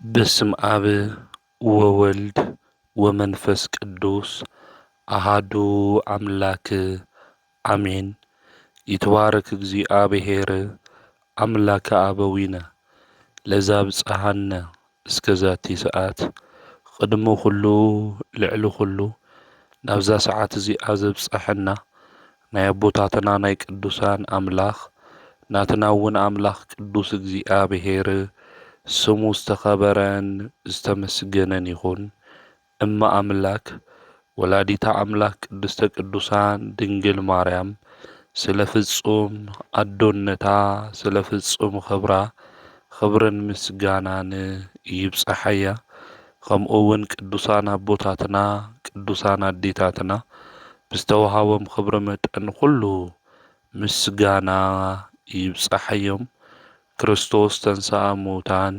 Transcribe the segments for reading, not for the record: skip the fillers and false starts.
بسم آب وولد ومنفس قدوس أحدو أملاك آمين. يتبارك እግዚአብሔር أملاك أبوينا لزاب صحنا اسكزاتي ساعات قدمو خلو لعلو خلو نبزا ساعات زي أزب صحنا نايبوتاتنا ناي قدوسان أملاخ ناتناون أملاخ قدوس እግዚአብሔር ስሙ ዝተኸበረን ዝተመስገነን ይኹን። እማ አምላክ ወላዲታ አምላክ ቅድስተ ቅዱሳን ድንግል ማርያም ስለ ፍጹም አዶነታ ስለ ፍጹም ክብራ ክብርን ምስጋናን ይብፅሐያ። ከምኡ እውን ቅዱሳን አቦታትና ቅዱሳን አዴታትና ብዝተወሃቦም ክብሪ መጠን ኩሉ ምስጋና ይብፅሐዮም። ክርስቶስ ተንሥአ እሙታን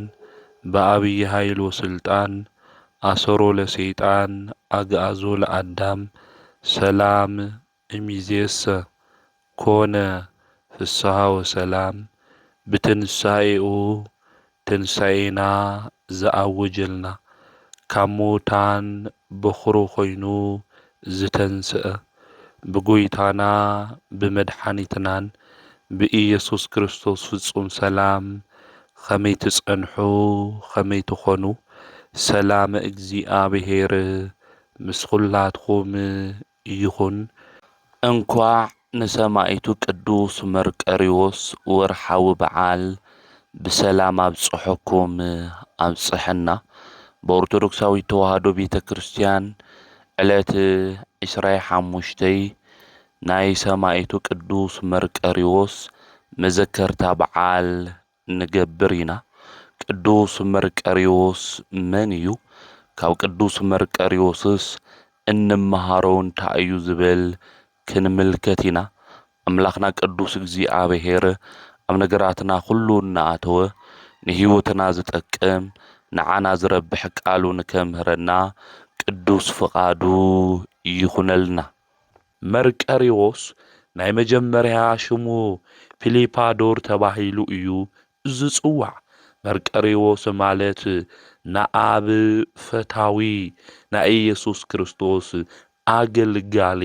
በአብይ ኃይል ወስልጣን አሰሮ ለሰይጣን አግዓዞ ለአዳም ሰላም እሚዜሰ ኮነ ፍስሐ ወሰላም። ብትንሣኤኡ ትንሣኤና ዘአውጀልና ካብ ሙታን በኩሩ ኮይኑ ዝተንስአ ብጎይታና ብመድሓኒትናን ብኢየሱስ ክርስቶስ ፍጹም ሰላም ከመይ ትጸንሑ ከመይ ትኾኑ። ሰላም እግዚአብሔር ምስ ኩላትኩም ይኹን። እንኳዕ ንሰማዕቱ ቅዱስ መርቆሬዎስ ወርሓዊ በዓል ብሰላም አብጽሖኩም አብጽሐና። በኦርቶዶክሳዊት ተዋህዶ ቤተ ክርስቲያን ዕለት 25 ናይ ሰማዕቱ ቅዱስ መርቆሬዎስ መዘከርታ በዓል ንገብር ኢና። ቅዱስ መርቆሬዎስ መን እዩ? ካብ ቅዱስ መርቆሬዎስስ እንመሃሮ እንታይ እዩ ዝብል ክንምልከት ኢና። አምላኽና ቅዱስ እግዚአብሔር ኣብ ነገራትና ኩሉ እናኣተወ ንህይወትና ዝጠቅም ንዓና ዝረብሕ ቃሉ ንከምህረና ቅዱስ ፍቃዱ ይኹነልና። መርቆሬዎስ ናይ መጀመርያ ሽሙ ፊሊፓዶር ተባሂሉ እዩ ዝጽዋዕ። መርቆሬዎስ ማለት ንአብ ፈታዊ ናይ ኢየሱስ ክርስቶስ አገልጋሊ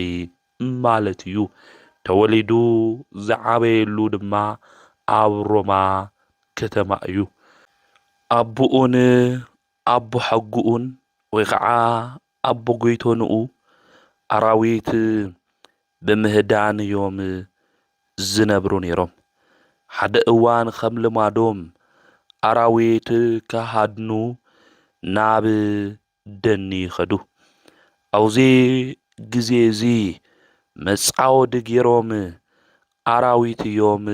ማለት እዩ። ተወሊዱ ዝዓበየሉ ድማ ኣብ ሮማ ከተማ እዩ። አቡኡን አቦ ሓጉኡን ወይ ከዓ አቦ ጎይቶንኡ አራዊት ብምህዳን እዮም ዝነብሩ ነይሮም። ሓደ እዋን ከም ልማዶም አራዊት ከሃድኑ ናብ ደኒ ይኸዱ። አብዚ ግዜ እዚ መጻወዲ ገይሮም አራዊት እዮም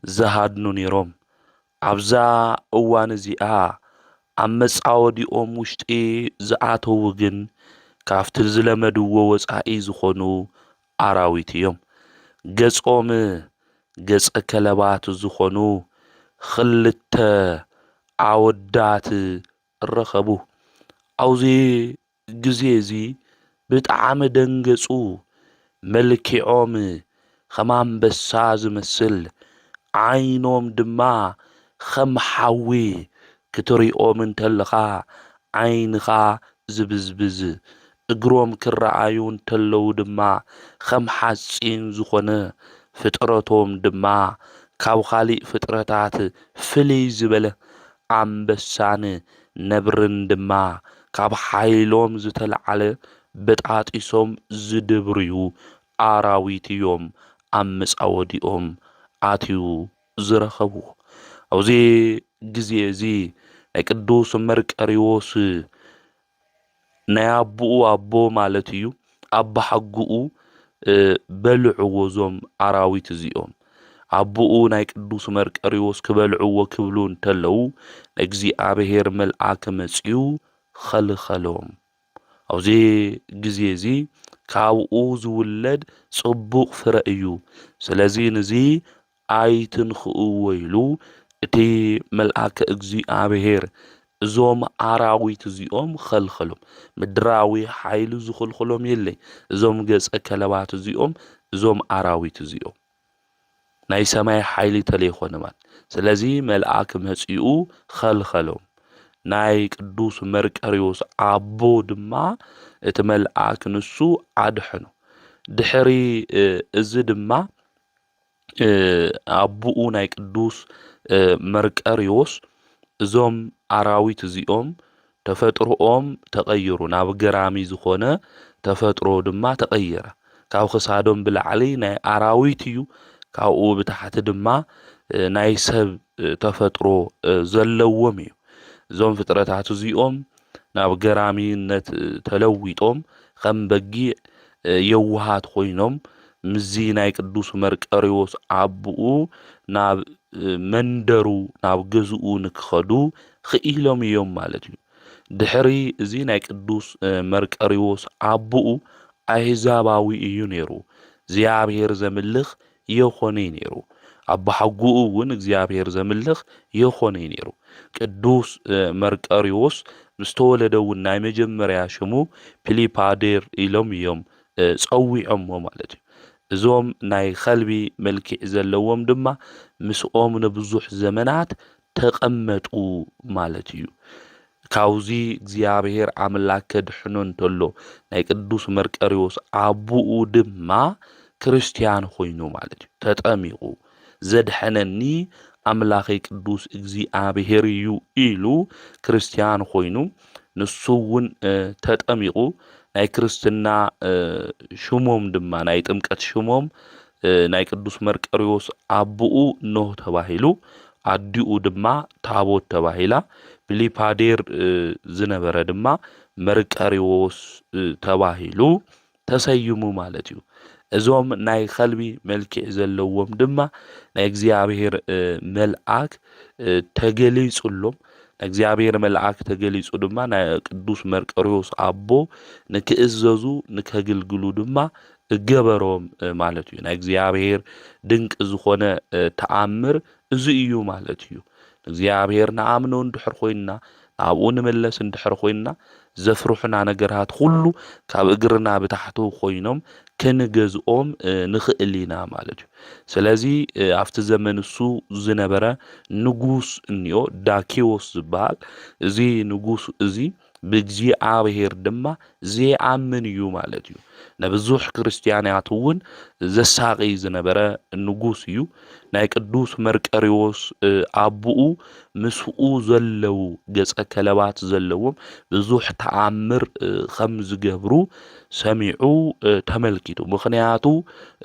ዝሃድኑ ነይሮም። ኣብዛ እዋን እዚኣ ኣብ መጻወዲኦም ውሽጢ ዝኣተዉ ግን ካብቲ ዝለመድዎ ወጻኢ ዝኾኑ አራዊት እዮም። ገጾም ገጸ ከለባት ዝኾኑ ክልተ ኣወዳት ረኸቡ። ኣብዚ ግዜ እዚ ብጣዕሚ ደንገጹ። መልክዖም ከም አንበሳ ዝመስል፣ ዓይኖም ድማ ከም ሓዊ ክትሪኦም እንተለኻ ዓይንኻ ዝብዝብዝ፣ እግሮም ክረአዩ እንተለዉ ድማ ከም ሓፂን ዝኾነ፣ ፍጥረቶም ድማ ካብ ካሊእ ፍጥረታት ፍልይ ዝበለ፣ አንበሳን ነብርን ድማ ካብ ሓይሎም ዝተለዓለ በጣጢሶም ዝድብርዩ አራዊት እዮም ኣብ መጻወዲኦም ኣትዩ ዝረኸብዎ። ኣብዚ ግዜ እዚ ናይ ቅዱስ መርቆሬዎስ ናይ አቡኡ አቦ ማለት እዩ አባ ሓጉኡ በልዕዎ እዞም አራዊት እዚኦም። አቡኡ ናይ ቅዱስ መርቆሬዎስ ክበልዕዎ ክብሉ እንተለዉ እግዚአብሔር መልአክ መጺኡ ኸልኸሎም። ኣብዚ ግዜ እዚ ካብኡ ዝውለድ ጽቡቕ ፍረ እዩ። ስለዚ ነዚ ኣይትንኽእዎ ኢሉ እቲ መልአከ እግዚአብሔር እዞም አራዊት እዚኦም ኸልኸሎም። ምድራዊ ሓይሊ ዝኽልኽሎም የለይ። እዞም ገጸ ከለባት እዚኦም እዞም አራዊት እዚኦም ናይ ሰማይ ሓይሊ ተለይኾነ ማለት። ስለዚ መልአክ መጺኡ ኸልኸሎም። ናይ ቅዱስ መርቀሪዎስ ኣቦ ድማ እቲ መልአክ ንሱ ኣድሕኑ ድሕሪ እዚ ድማ ኣቡኡ ናይ ቅዱስ መርቀሪዎስ እዞም ኣራዊት እዚኦም ተፈጥሮኦም ተቀይሩ ናብ ገራሚ ዝኾነ ተፈጥሮ ድማ ተቀየረ ካብ ክሳዶም ብላዕሊ ናይ ኣራዊት እዩ ካብኡ ብታሕቲ ድማ ናይ ሰብ ተፈጥሮ ዘለዎም እዩ እዞም ፍጥረታት እዚኦም ናብ ገራሚነት ተለዊጦም ከም በጊዕ የዋሃት ኮይኖም ምዚ ናይ ቅዱስ መርቀሪዎስ ኣቡኡ ናብ መንደሩ ናብ ገዝኡ ንክኸዱ ክኢሎም እዮም ማለት እዩ ድሕሪ እዚ ናይ ቅዱስ መርቀሪዎስ ኣቡኡ ኣህዛባዊ እዩ ነይሩ እግዚአብሔር ዘምልኽ የኾነ ነይሩ ኣባ ሓጉኡ እውን እግዚአብሔር ዘምልኽ የኾነ ነይሩ ቅዱስ መርቀሪዎስ ምስ ተወለደ እውን ናይ መጀመርያ ሽሙ ፒሊፓዴር ኢሎም እዮም ጸዊዖሞ ማለት እዩ እዞም ናይ ኸልቢ መልክዕ ዘለዎም ድማ ምስኦም ንብዙሕ ዘመናት ተቐመጡ ማለት እዩ ካውዚ እግዚአብሔር ኣምላክ ከድሕኖ እንተሎ ናይ ቅዱስ መርቀሪዎስ ኣቡኡ ድማ ክርስቲያን ኮይኑ ማለት እዩ ተጠሚቁ ዘድሐነኒ ኣምላኸይ ቅዱስ እግዚአብሔር እዩ ኢሉ ክርስቲያን ኮይኑ ንሱ እውን ተጠሚቁ ናይ ክርስትና ሽሞም ድማ ናይ ጥምቀት ሽሞም ናይ ቅዱስ መርቀሪዎስ ኣቡኡ ኖህ ተባሂሉ ኣዲኡ ድማ ታቦት ተባሂላ ፒሊፓዴር ዝነበረ ድማ መርቀሪዎስ ተባሂሉ ተሰይሙ ማለት እዩ እዞም ናይ ኸልቢ መልክዕ ዘለዎም ድማ ናይ እግዚአብሔር መልአክ ተገሊጹሎም እግዚአብሔር መልአክ ተገሊጹ ድማ ናይ ቅዱስ መርቀሪዎስ ኣቦ ንክእዘዙ ንከግልግሉ ድማ እገበሮም ማለት እዩ ናይ እግዚአብሔር ድንቅ ዝኾነ ተኣምር እዚ እዩ ማለት እዩ እግዚአብሔር ንኣምኖ እንድሕር ኮይንና ናብኡ ንመለስ እንድሕር ኮይንና ዘፍርሑና ነገራት ሁሉ ካብ እግርና ብታሕቱ ኮይኖም ክንገዝኦም ንኽእል ኢና ማለት እዩ ስለዚ ኣብቲ ዘመን እሱ ዝነበረ ንጉስ እንዮ ዳኪዎስ ዝበሃል እዚ ንጉስ እዚ ብእግዚአብሔር ድማ ዘይኣምን እዩ ማለት እዩ ነብዙሕ ክርስቲያናት እውን ዘሳቂ ዝነበረ ንጉስ እዩ ናይ ቅዱስ መርቀሪዎስ ኣቡኡ ምስኡ ዘለው ገጸ ከለባት ዘለዎም ብዙሕ ተኣምር ከም ዝገብሩ ሰሚዑ ተመልኪቱ ምኽንያቱ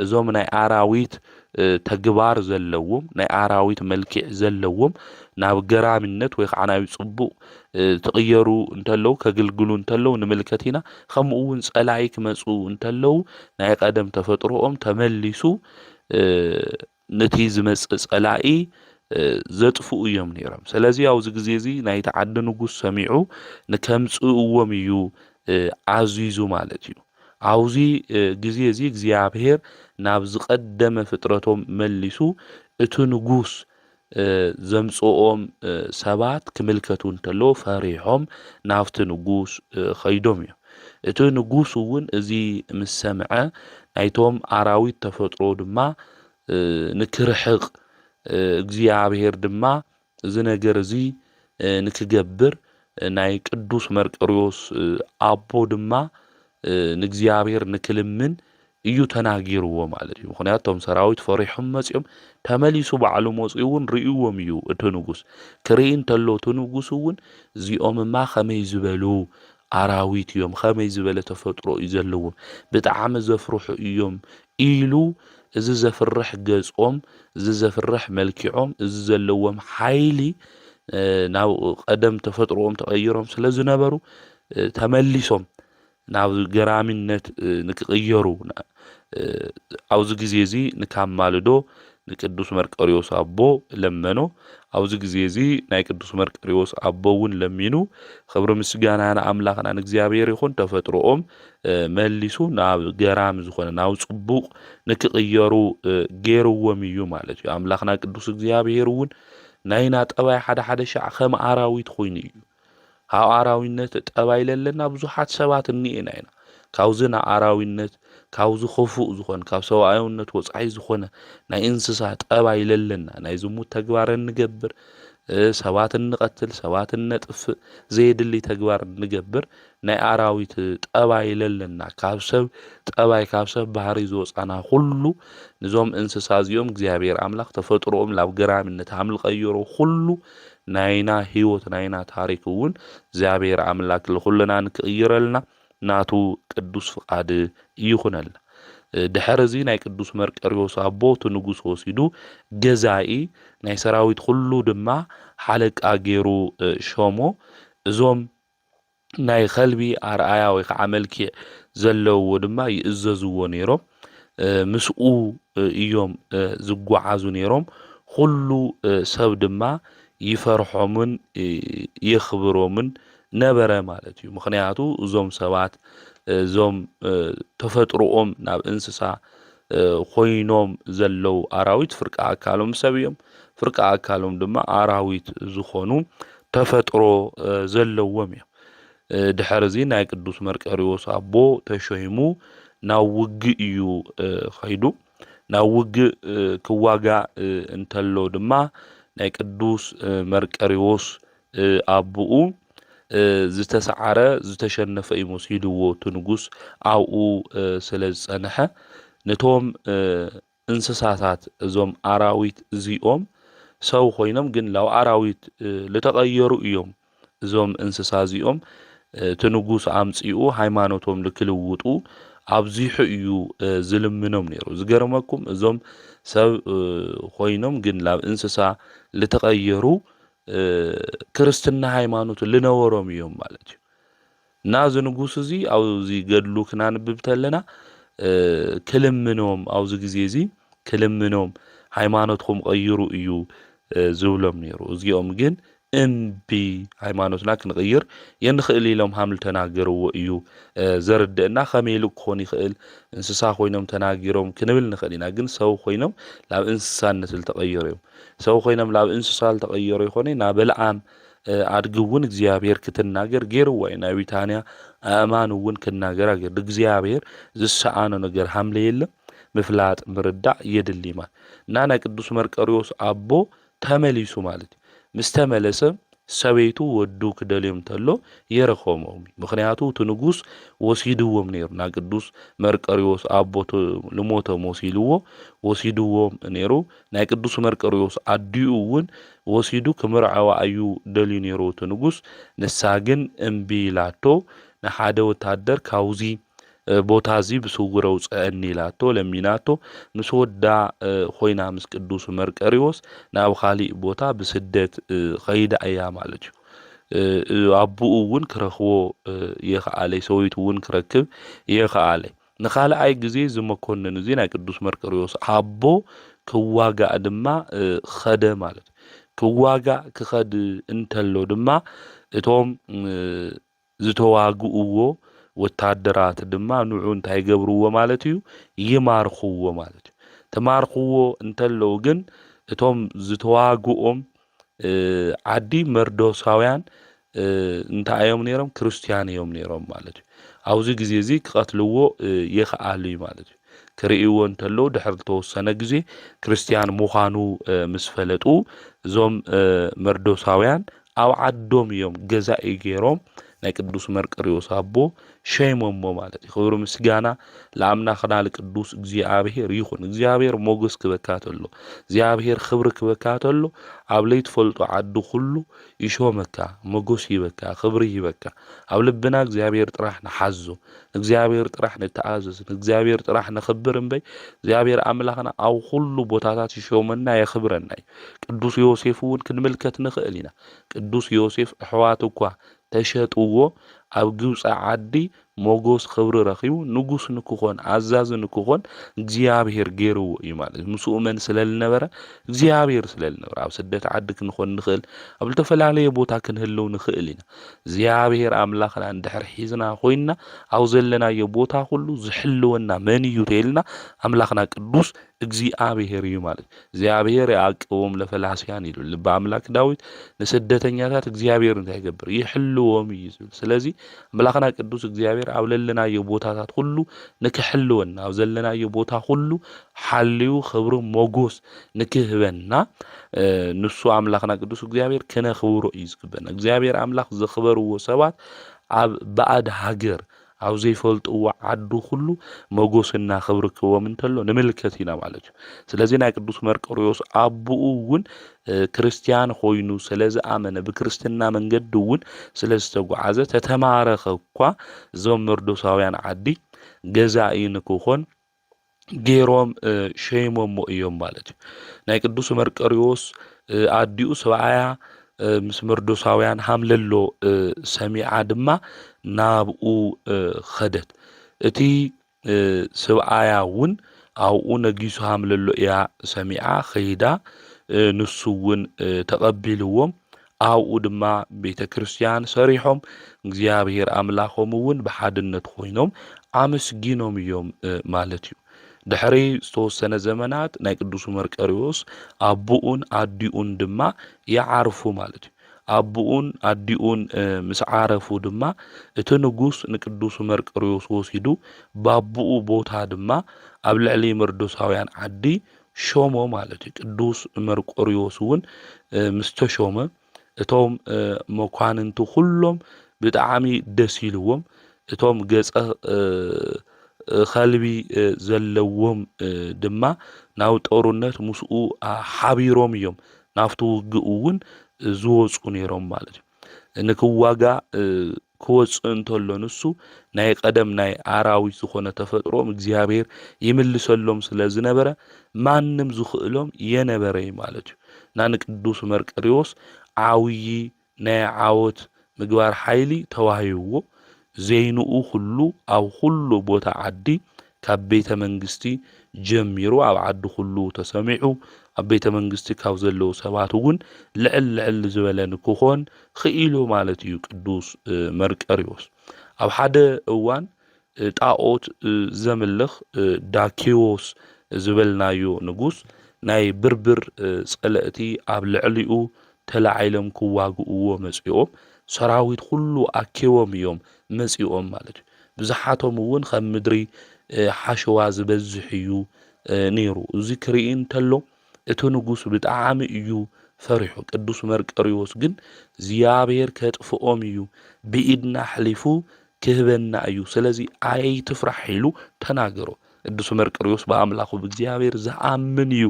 እዞም ናይ ኣራዊት ተግባር ዘለዎም ናይ ኣራዊት መልክዕ ዘለዎም ናብ ገራሚነት ወይ ከዓ ናብ ጽቡቕ ተቀየሩ እንተለው ከግልግሉ እንተለው ንምልከት ኢና ከምኡ እውን ጸላኢ ክመጹ እንተለው ናይ ቀደም ተፈጥሮኦም ተመሊሱ ነቲ ዝመጽእ ጸላኢ ዘጥፍኡ እዮም ነይሮም ስለዚ ኣብዚ ግዜ እዚ ናይ ተዓዲ ንጉስ ሰሚዑ ንከምጽእዎም እዩ ኣዚዙ ማለት እዩ ኣብዚ ግዜ እዚ እግዚአብሔር ናብ ዝቀደመ ፍጥረቶም መሊሱ እቲ ንጉስ ዘምጽኦም ሰባት ክምልከቱ እንተለው ፈሪሖም ናብቲ ንጉስ ኸይዶም እዮም እቲ ንጉስ እውን እዚ ምስ ሰምዐ ናይቶም ኣራዊት ተፈጥሮ ድማ ንክርሕቕ እግዚአብሔር ድማ እዚ ነገር እዚ ንክገብር ናይ ቅዱስ መርቀሪዎስ ኣቦ ድማ ንእግዚአብሔር ንክልምን እዩ ተናጊርዎ ማለት እዩ ምክንያቱም ሰራዊት ፈሪሖም መጽኦም ተመሊሱ ባዕሉ መጽኡ እውን ርእይዎም እዩ እቲ ንጉስ ክርኢ እንተሎ እቲ ንጉስ እውን እዚኦምማ ከመይ ዝበሉ ኣራዊት እዮም ከመይ ዝበለ ተፈጥሮ እዩ ዘለዎም ብጣዕሚ ዘፍርሑ እዮም ኢሉ እዚ ዘፍርሕ ገጾም እዚ ዘፍርሕ መልክዖም እዚ ዘለዎም ሓይሊ ናብ ቀደም ተፈጥሮኦም ተቀይሮም ስለ ዝነበሩ ተመሊሶም ናብ ገራሚነት ንክቅየሩ ኣብዚ ግዜ እዚ ንካማልዶ ንቅዱስ መርቀሪዎስ ኣቦ ለመኖ ኣብዚ ግዜ እዚ ናይ ቅዱስ መርቀሪዎስ ኣቦ እውን ለሚኑ ክብሪ ምስጋና ንኣምላኽና ንእግዚአብሔር ይኹን ተፈጥሮኦም መሊሱ ናብ ገራም ዝኾነ ናብ ጽቡቕ ንክቅየሩ ገይርዎም እዩ ማለት እዩ ኣምላኽና ቅዱስ እግዚአብሔር እውን ናይና ጠባይ ሓደ ሻዕ ከም ኣራዊት ኮይኑ እዩ ካብ ኣራዊነት ጠባይ ለለና ብዙሓት ሰባት እንኤና ኢና ካብዝና ኣራዊነት ካብዚ ክፉእ ዝኾነ ካብ ሰብኣውነት ወጻኢ ዝኾነ ናይ እንስሳ ጠባይ ለለና ናይ ዝሙት ተግባር እንገብር ሰባት ንቀትል ሰባት ነጥፍ ዘይድሊ ተግባር ንገብር ናይ አራዊት ጠባይ ለለና ካብ ሰብ ጠባይ ካብ ሰብ ባህሪ ዝወፃና ሁሉ ንዞም እንስሳ እዚኦም እግዚአብሔር አምላክ ተፈጥሮኦም ላብ ገራምነት አምል ቀይሮ ሁሉ ናይና ህይወት ናይና ታሪክ እውን እግዚአብሔር አምላክ ለሁሉና ንክይረልና ናቱ ቅዱስ ፍቃድ ይኹነልና ድሕር እዚ ናይ ቅዱስ መርቆሬዎስ አቦ ንጉስ ወሲዱ ገዛኢ ናይ ሰራዊት ሁሉ ድማ ሓለቃ ገይሩ ሾሞ እዞም ናይ ኸልቢ አርአያ ወይ ከዓ መልክዕ ዘለውዎ ድማ ይእዘዝዎ ነይሮም ምስኡ እዮም ዝጓዓዙ ነይሮም ሁሉ ሰብ ድማ ይፈርሖምን ይኽብሮምን ነበረ ማለት እዩ ምክንያቱ እዞም ሰባት እዞም ተፈጥሮኦም ናብ እንስሳ ኮይኖም ዘለው አራዊት ፍርቃ አካሎም ሰብ እዮም ፍርቃ አካሎም ድማ አራዊት ዝኾኑ ተፈጥሮ ዘለዎም እዮም ድሕር እዚ ናይ ቅዱስ መርቆሬዎስ አቦ ተሾይሙ ናብ ውግእ እዩ ኸይዱ ናብ ውግእ ክዋጋ እንተሎ ድማ ናይ ቅዱስ መርቆሬዎስ አቦኡ ዝተሰዓረ ዝተሸነፈ ይመስልዎ ንጉስ አብኡ ስለ ዝጸንሐ ነቶም እንስሳታት እዞም አራዊት እዚኦም ሰው ኮይኖም ግን ላው አራዊት ለተቀየሩ እዮም እዞም እንስሳ እዚኦም ንጉስ አምጺኡ ሃይማኖቶም ልክልውጡ አብዚሑ እዩ ዝልምኖም ነይሩ ዝገርመኩም እዞም ሰብ ኮይኖም ግን ላብ እንስሳ ለተቀየሩ ክርስትና ሃይማኖት ልነበሮም እዮም ማለት እዩ ናዝ ንጉስ እዚ አውዚ ገድሉ ክናንብብ ተለና ክልምኖም አውዚ ግዜ እዚ ክልምኖም ሃይማኖትኩም ቀይሩ እዩ ዝብሎም ነይሩ እዚኦም ግን እምቢ ሃይማኖትና ክንቀይር የንኽእል ኢሎም ሃምል ተናገርዎ እዩ ዘርድእና ከመይ ክኾን ይኽእል እንስሳ ኮይኖም ተናጊሮም ክንብል ንኽእል ኢና ግን ሰው ኮይኖም ላብ እንስሳነት ዝተቀየሩ እዮም ሰው ኮይኖም ላብ እንስሳ ዝተቀየሩ ይኾነ ና በልዓም አድግውን እግዚአብሔር ክትናገር ገይርዋ ኢና ቢታንያ አማን እውን ክናገር አገር እግዚአብሔር ዝሰአነ ነገር ሃምለ የለም ምፍላጥ ምርዳዕ የድሊ ማለት እና ናይ ቅዱስ መርቆሬዎስ አቦ ተመሊሱ ማለት ምስተመለሰ ሰበይቱ ወዱ ክደልዮም ተሎ የረኸሞም ምክንያቱ ንጉስ ወሲድዎም ነይሩ ና ቅዱስ መርቆሬዎስ አቦ ልሞተ ወሲልዎ ወሲድዎም ነይሩ ናይ ቅዱስ መርቆሬዎስ አዲኡ እውን ወሲዱ ክምርዓዋ አዩ ደልዩ ነይሩ ንጉስ ንሳግን እምቢ ላቶ ንሓደ ወታደር ካውዚ ቦታ እዚ ብስውረው ጸአኒ ላቶ ለሚናቶ ምስ ወዳ ኮይና ምስ ቅዱስ መርቆሬዎስ ናብ ኻሊእ ቦታ ብስደት ኸይዳ እያ ማለት እዩ አቡኡ እውን ክረኽቦ የኸአለይ ሰዊቱ እውን ክረክብ የኸአለይ ንኻልአይ ግዜ ዝመኮንን እዚ ናይ ቅዱስ መርቆሬዎስ አቦ ክዋጋእ ድማ ኸደ ማለት ክዋጋ ክኸድ እንተሎ ድማ እቶም ዝተዋግኡዎ ወታደራት ድማ ንዑ እንታይ ገብርዎ ማለት እዩ ይማርኽዎ ማለት እዩ ተማርኽዎ እንተለው ግን እቶም ዝተዋግኦም ዓዲ መርዶሳውያን እንታዮም ነይሮም ክርስቲያን እዮም ነይሮም ማለት እዩ አውዚ ግዜ እዚ ክቀትልዎ የኸአሉ ማለት እዩ ክርእይዎ እንተለው ድሕር ተወሰነ ግዜ ክርስቲያን ምዃኑ ምስ ፈለጡ እዞም መርዶሳውያን አብ ዓዶም እዮም ገዛኢ ገይሮም ናይ ቅዱስ መርቆሬዎስ አቦ ሸይሞሞ ማለት ክብሩ ምስጋና ለአምላኽና ለቅዱስ እግዚአብሔር ይኹን እግዚአብሔር ሞገስ ክበካተሎ እግዚአብሔር ክብሪ ክበካተሎ አብ ለይትፈልጦ ዓዲ ሁሉ ይሾመካ ሞገስ ይበካ ክብሪ ይበካ አብ ልብና እግዚአብሔር ጥራሕ ንሓዞ እግዚአብሔር ጥራሕ ንተአዘዝ እግዚአብሔር ጥራሕ ንኽብር እምበይ እግዚአብሔር አምላኽና አብ ሁሉ ቦታታት ይሾመና የኽብረና ቅዱስ ዮሴፍ እውን ክንምልከት ንኽእል ኢና ቅዱስ ዮሴፍ ኣሕዋት እኳ ተሸጥዎ ኣብ ግብፅ ዓዲ ሞጎስ ክብሪ ረኺቡ ንጉስ ንክኾን አዛዝ ንክኾን እግዚአብሔር ገይርዎ እዩ ማለት ምስኡ መን ስለልነበረ እግዚአብሔር ስለልነበረ ኣብ ስደት ዓዲ ክንኾን ንኽእል ኣብ ዝተፈላለየ ቦታ ክንህልው ንኽእል ኢና እግዚአብሔር አምላኽና እንድሕር ሒዝና ኮይንና ኣብ ዘለናዮ ቦታ ሁሉ ዝሕልወና መን እዩ ተይልና አምላኽና ቅዱስ እግዚአብሔር እዩ ማለት እግዚአብሔር ያዕቅቦም ለፈላስያን ኢሉ ልበ አምላክ ዳዊት ንስደተኛታት እግዚአብሔር እንታይ ይገብር ይሕልዎም እዩ ዝብል ስለዚ አምላኽና ቅዱስ እግዚአብሔር ኣብ ለለናዮ ቦታታት ሁሉ ንክሕልወና ኣብ ዘለናዮ ቦታ ሁሉ ሓልዩ ክብሪ ሞጎስ ንክህበና ንሱ አምላኽና ቅዱስ እግዚአብሔር ክነኽብሮ እዩ ዝግበና እግዚአብሔር አምላኽ ዘኽበርዎ ሰባት ኣብ ባዕድ ሃገር ኣብ ዘይፈልጥዎ ዓዱ ሁሉ ሞጎስና ክብሪ ክህቦም እንተሎ ንምልከት ኢና ማለት እዩ ስለዚ ናይ ቅዱስ መርቆሬዎስ ኣቡኡ እውን ክርስቲያን ኮይኑ ስለዝኣመነ ብክርስትና መንገዲ እውን ስለዝተጓዓዘ ተተማረኸ እኳ እዞም መርዶሳውያን ዓዲ ገዛኢ ንክኾን ገይሮም ሸይሞሞ እዮም ማለት እዩ ናይ ቅዱስ መርቆሬዎስ ኣዲኡ ሰብኣያ ምስ መርዶሳውያን ሃምለሎ ሰሚዓ ድማ ናብኡ ኸደት እቲ ሰብኣያ እውን ኣብኡ ነጊሱ ሃምለሎ እያ ሰሚዓ ኸይዳ ንሱ እውን ተቐቢልዎም ኣብኡ ድማ ቤተ ክርስቲያን ሰሪሖም እግዚአብሔር አምላኾም እውን ብሓድነት ኮይኖም ኣመስጊኖም እዮም ማለት እዩ ድሕሪ ዝተወሰነ ዘመናት ናይ ቅዱስ መርቆሬዎስ ኣቡኡን ኣዲኡን ድማ ይዓርፉ ማለት እዩ ኣቡኡን ኣዲኡን ምስ ዓረፉ ድማ እቲ ንጉስ ንቅዱስ መርቆሬዎስ ወሲዱ ባቡኡ ቦታ ድማ ኣብ ልዕሊ መርዶሳውያን ዓዲ ሾሞ ማለት እዩ ቅዱስ መርቆሬዎስ እውን ምስ ተሾመ እቶም መኳንንቱ ኩሎም ብጣዕሚ ደስ ኢልዎም እቶም ገጸ ኸልቢ ዘለዎም ድማ ናብ ጦርነት ምስኡ ሓቢሮም እዮም ናፍቲ ውግእ እውን ዝወፁ ነይሮም ማለት እዩ ንክዋጋ ክወፅእ እንተሎ ንሱ ናይ ቀደም ናይ ኣራዊት ዝኾነ ተፈጥሮም እግዚአብሔር ይምልሰሎም ስለ ዝነበረ ማንም ዝኽእሎም የነበረ ማለት እዩ ና ንቅዱስ መርቆሬዎስ ዓውይ ናይ ዓወት ምግባር ሓይሊ ተዋሂብዎ ዘይንኡ ሁሉ ኣብ ሁሉ ቦታ ዓዲ ካብ ቤተ መንግስቲ ጀሚሩ ኣብ ዓዲ ሁሉ ተሰሚዑ ኣብ ቤተ መንግስቲ ካብ ዘለዉ ሰባት እውን ልዕል ዝበለ ንክኾን ክኢሉ ማለት እዩ ቅዱስ መርቆሬዎስ ኣብ ሓደ እዋን ጣዖት ዘምልኽ ዳኪዎስ ዝበልናዮ ንጉስ ናይ ብርብር ጸለእቲ ኣብ ልዕሊኡ ተላዒሎም ክዋግእዎ መጺኦም ሰራዊት ሁሉ ኣኪቦም እዮም መጺኦም ማለት እዩ ብዙሓቶም እውን ከም ምድሪ ሓሸዋ ዝበዝሕ እዩ ነይሩ እዚ ክርኢ እንተሎ እቲ ንጉስ ብጣዕሚ እዩ ፈሪሑ ቅዱስ መርቆሬዎስ ግን እግዚአብሔር ከጥፍኦም እዩ ብኢድና ሕሊፉ ክህበና እዩ ስለዚ ኣይትፍራሕ ኢሉ ተናገሮ ቅዱስ መርቆሬዎስ በአምላኹ በእግዚአብሔር ዝኣምን እዩ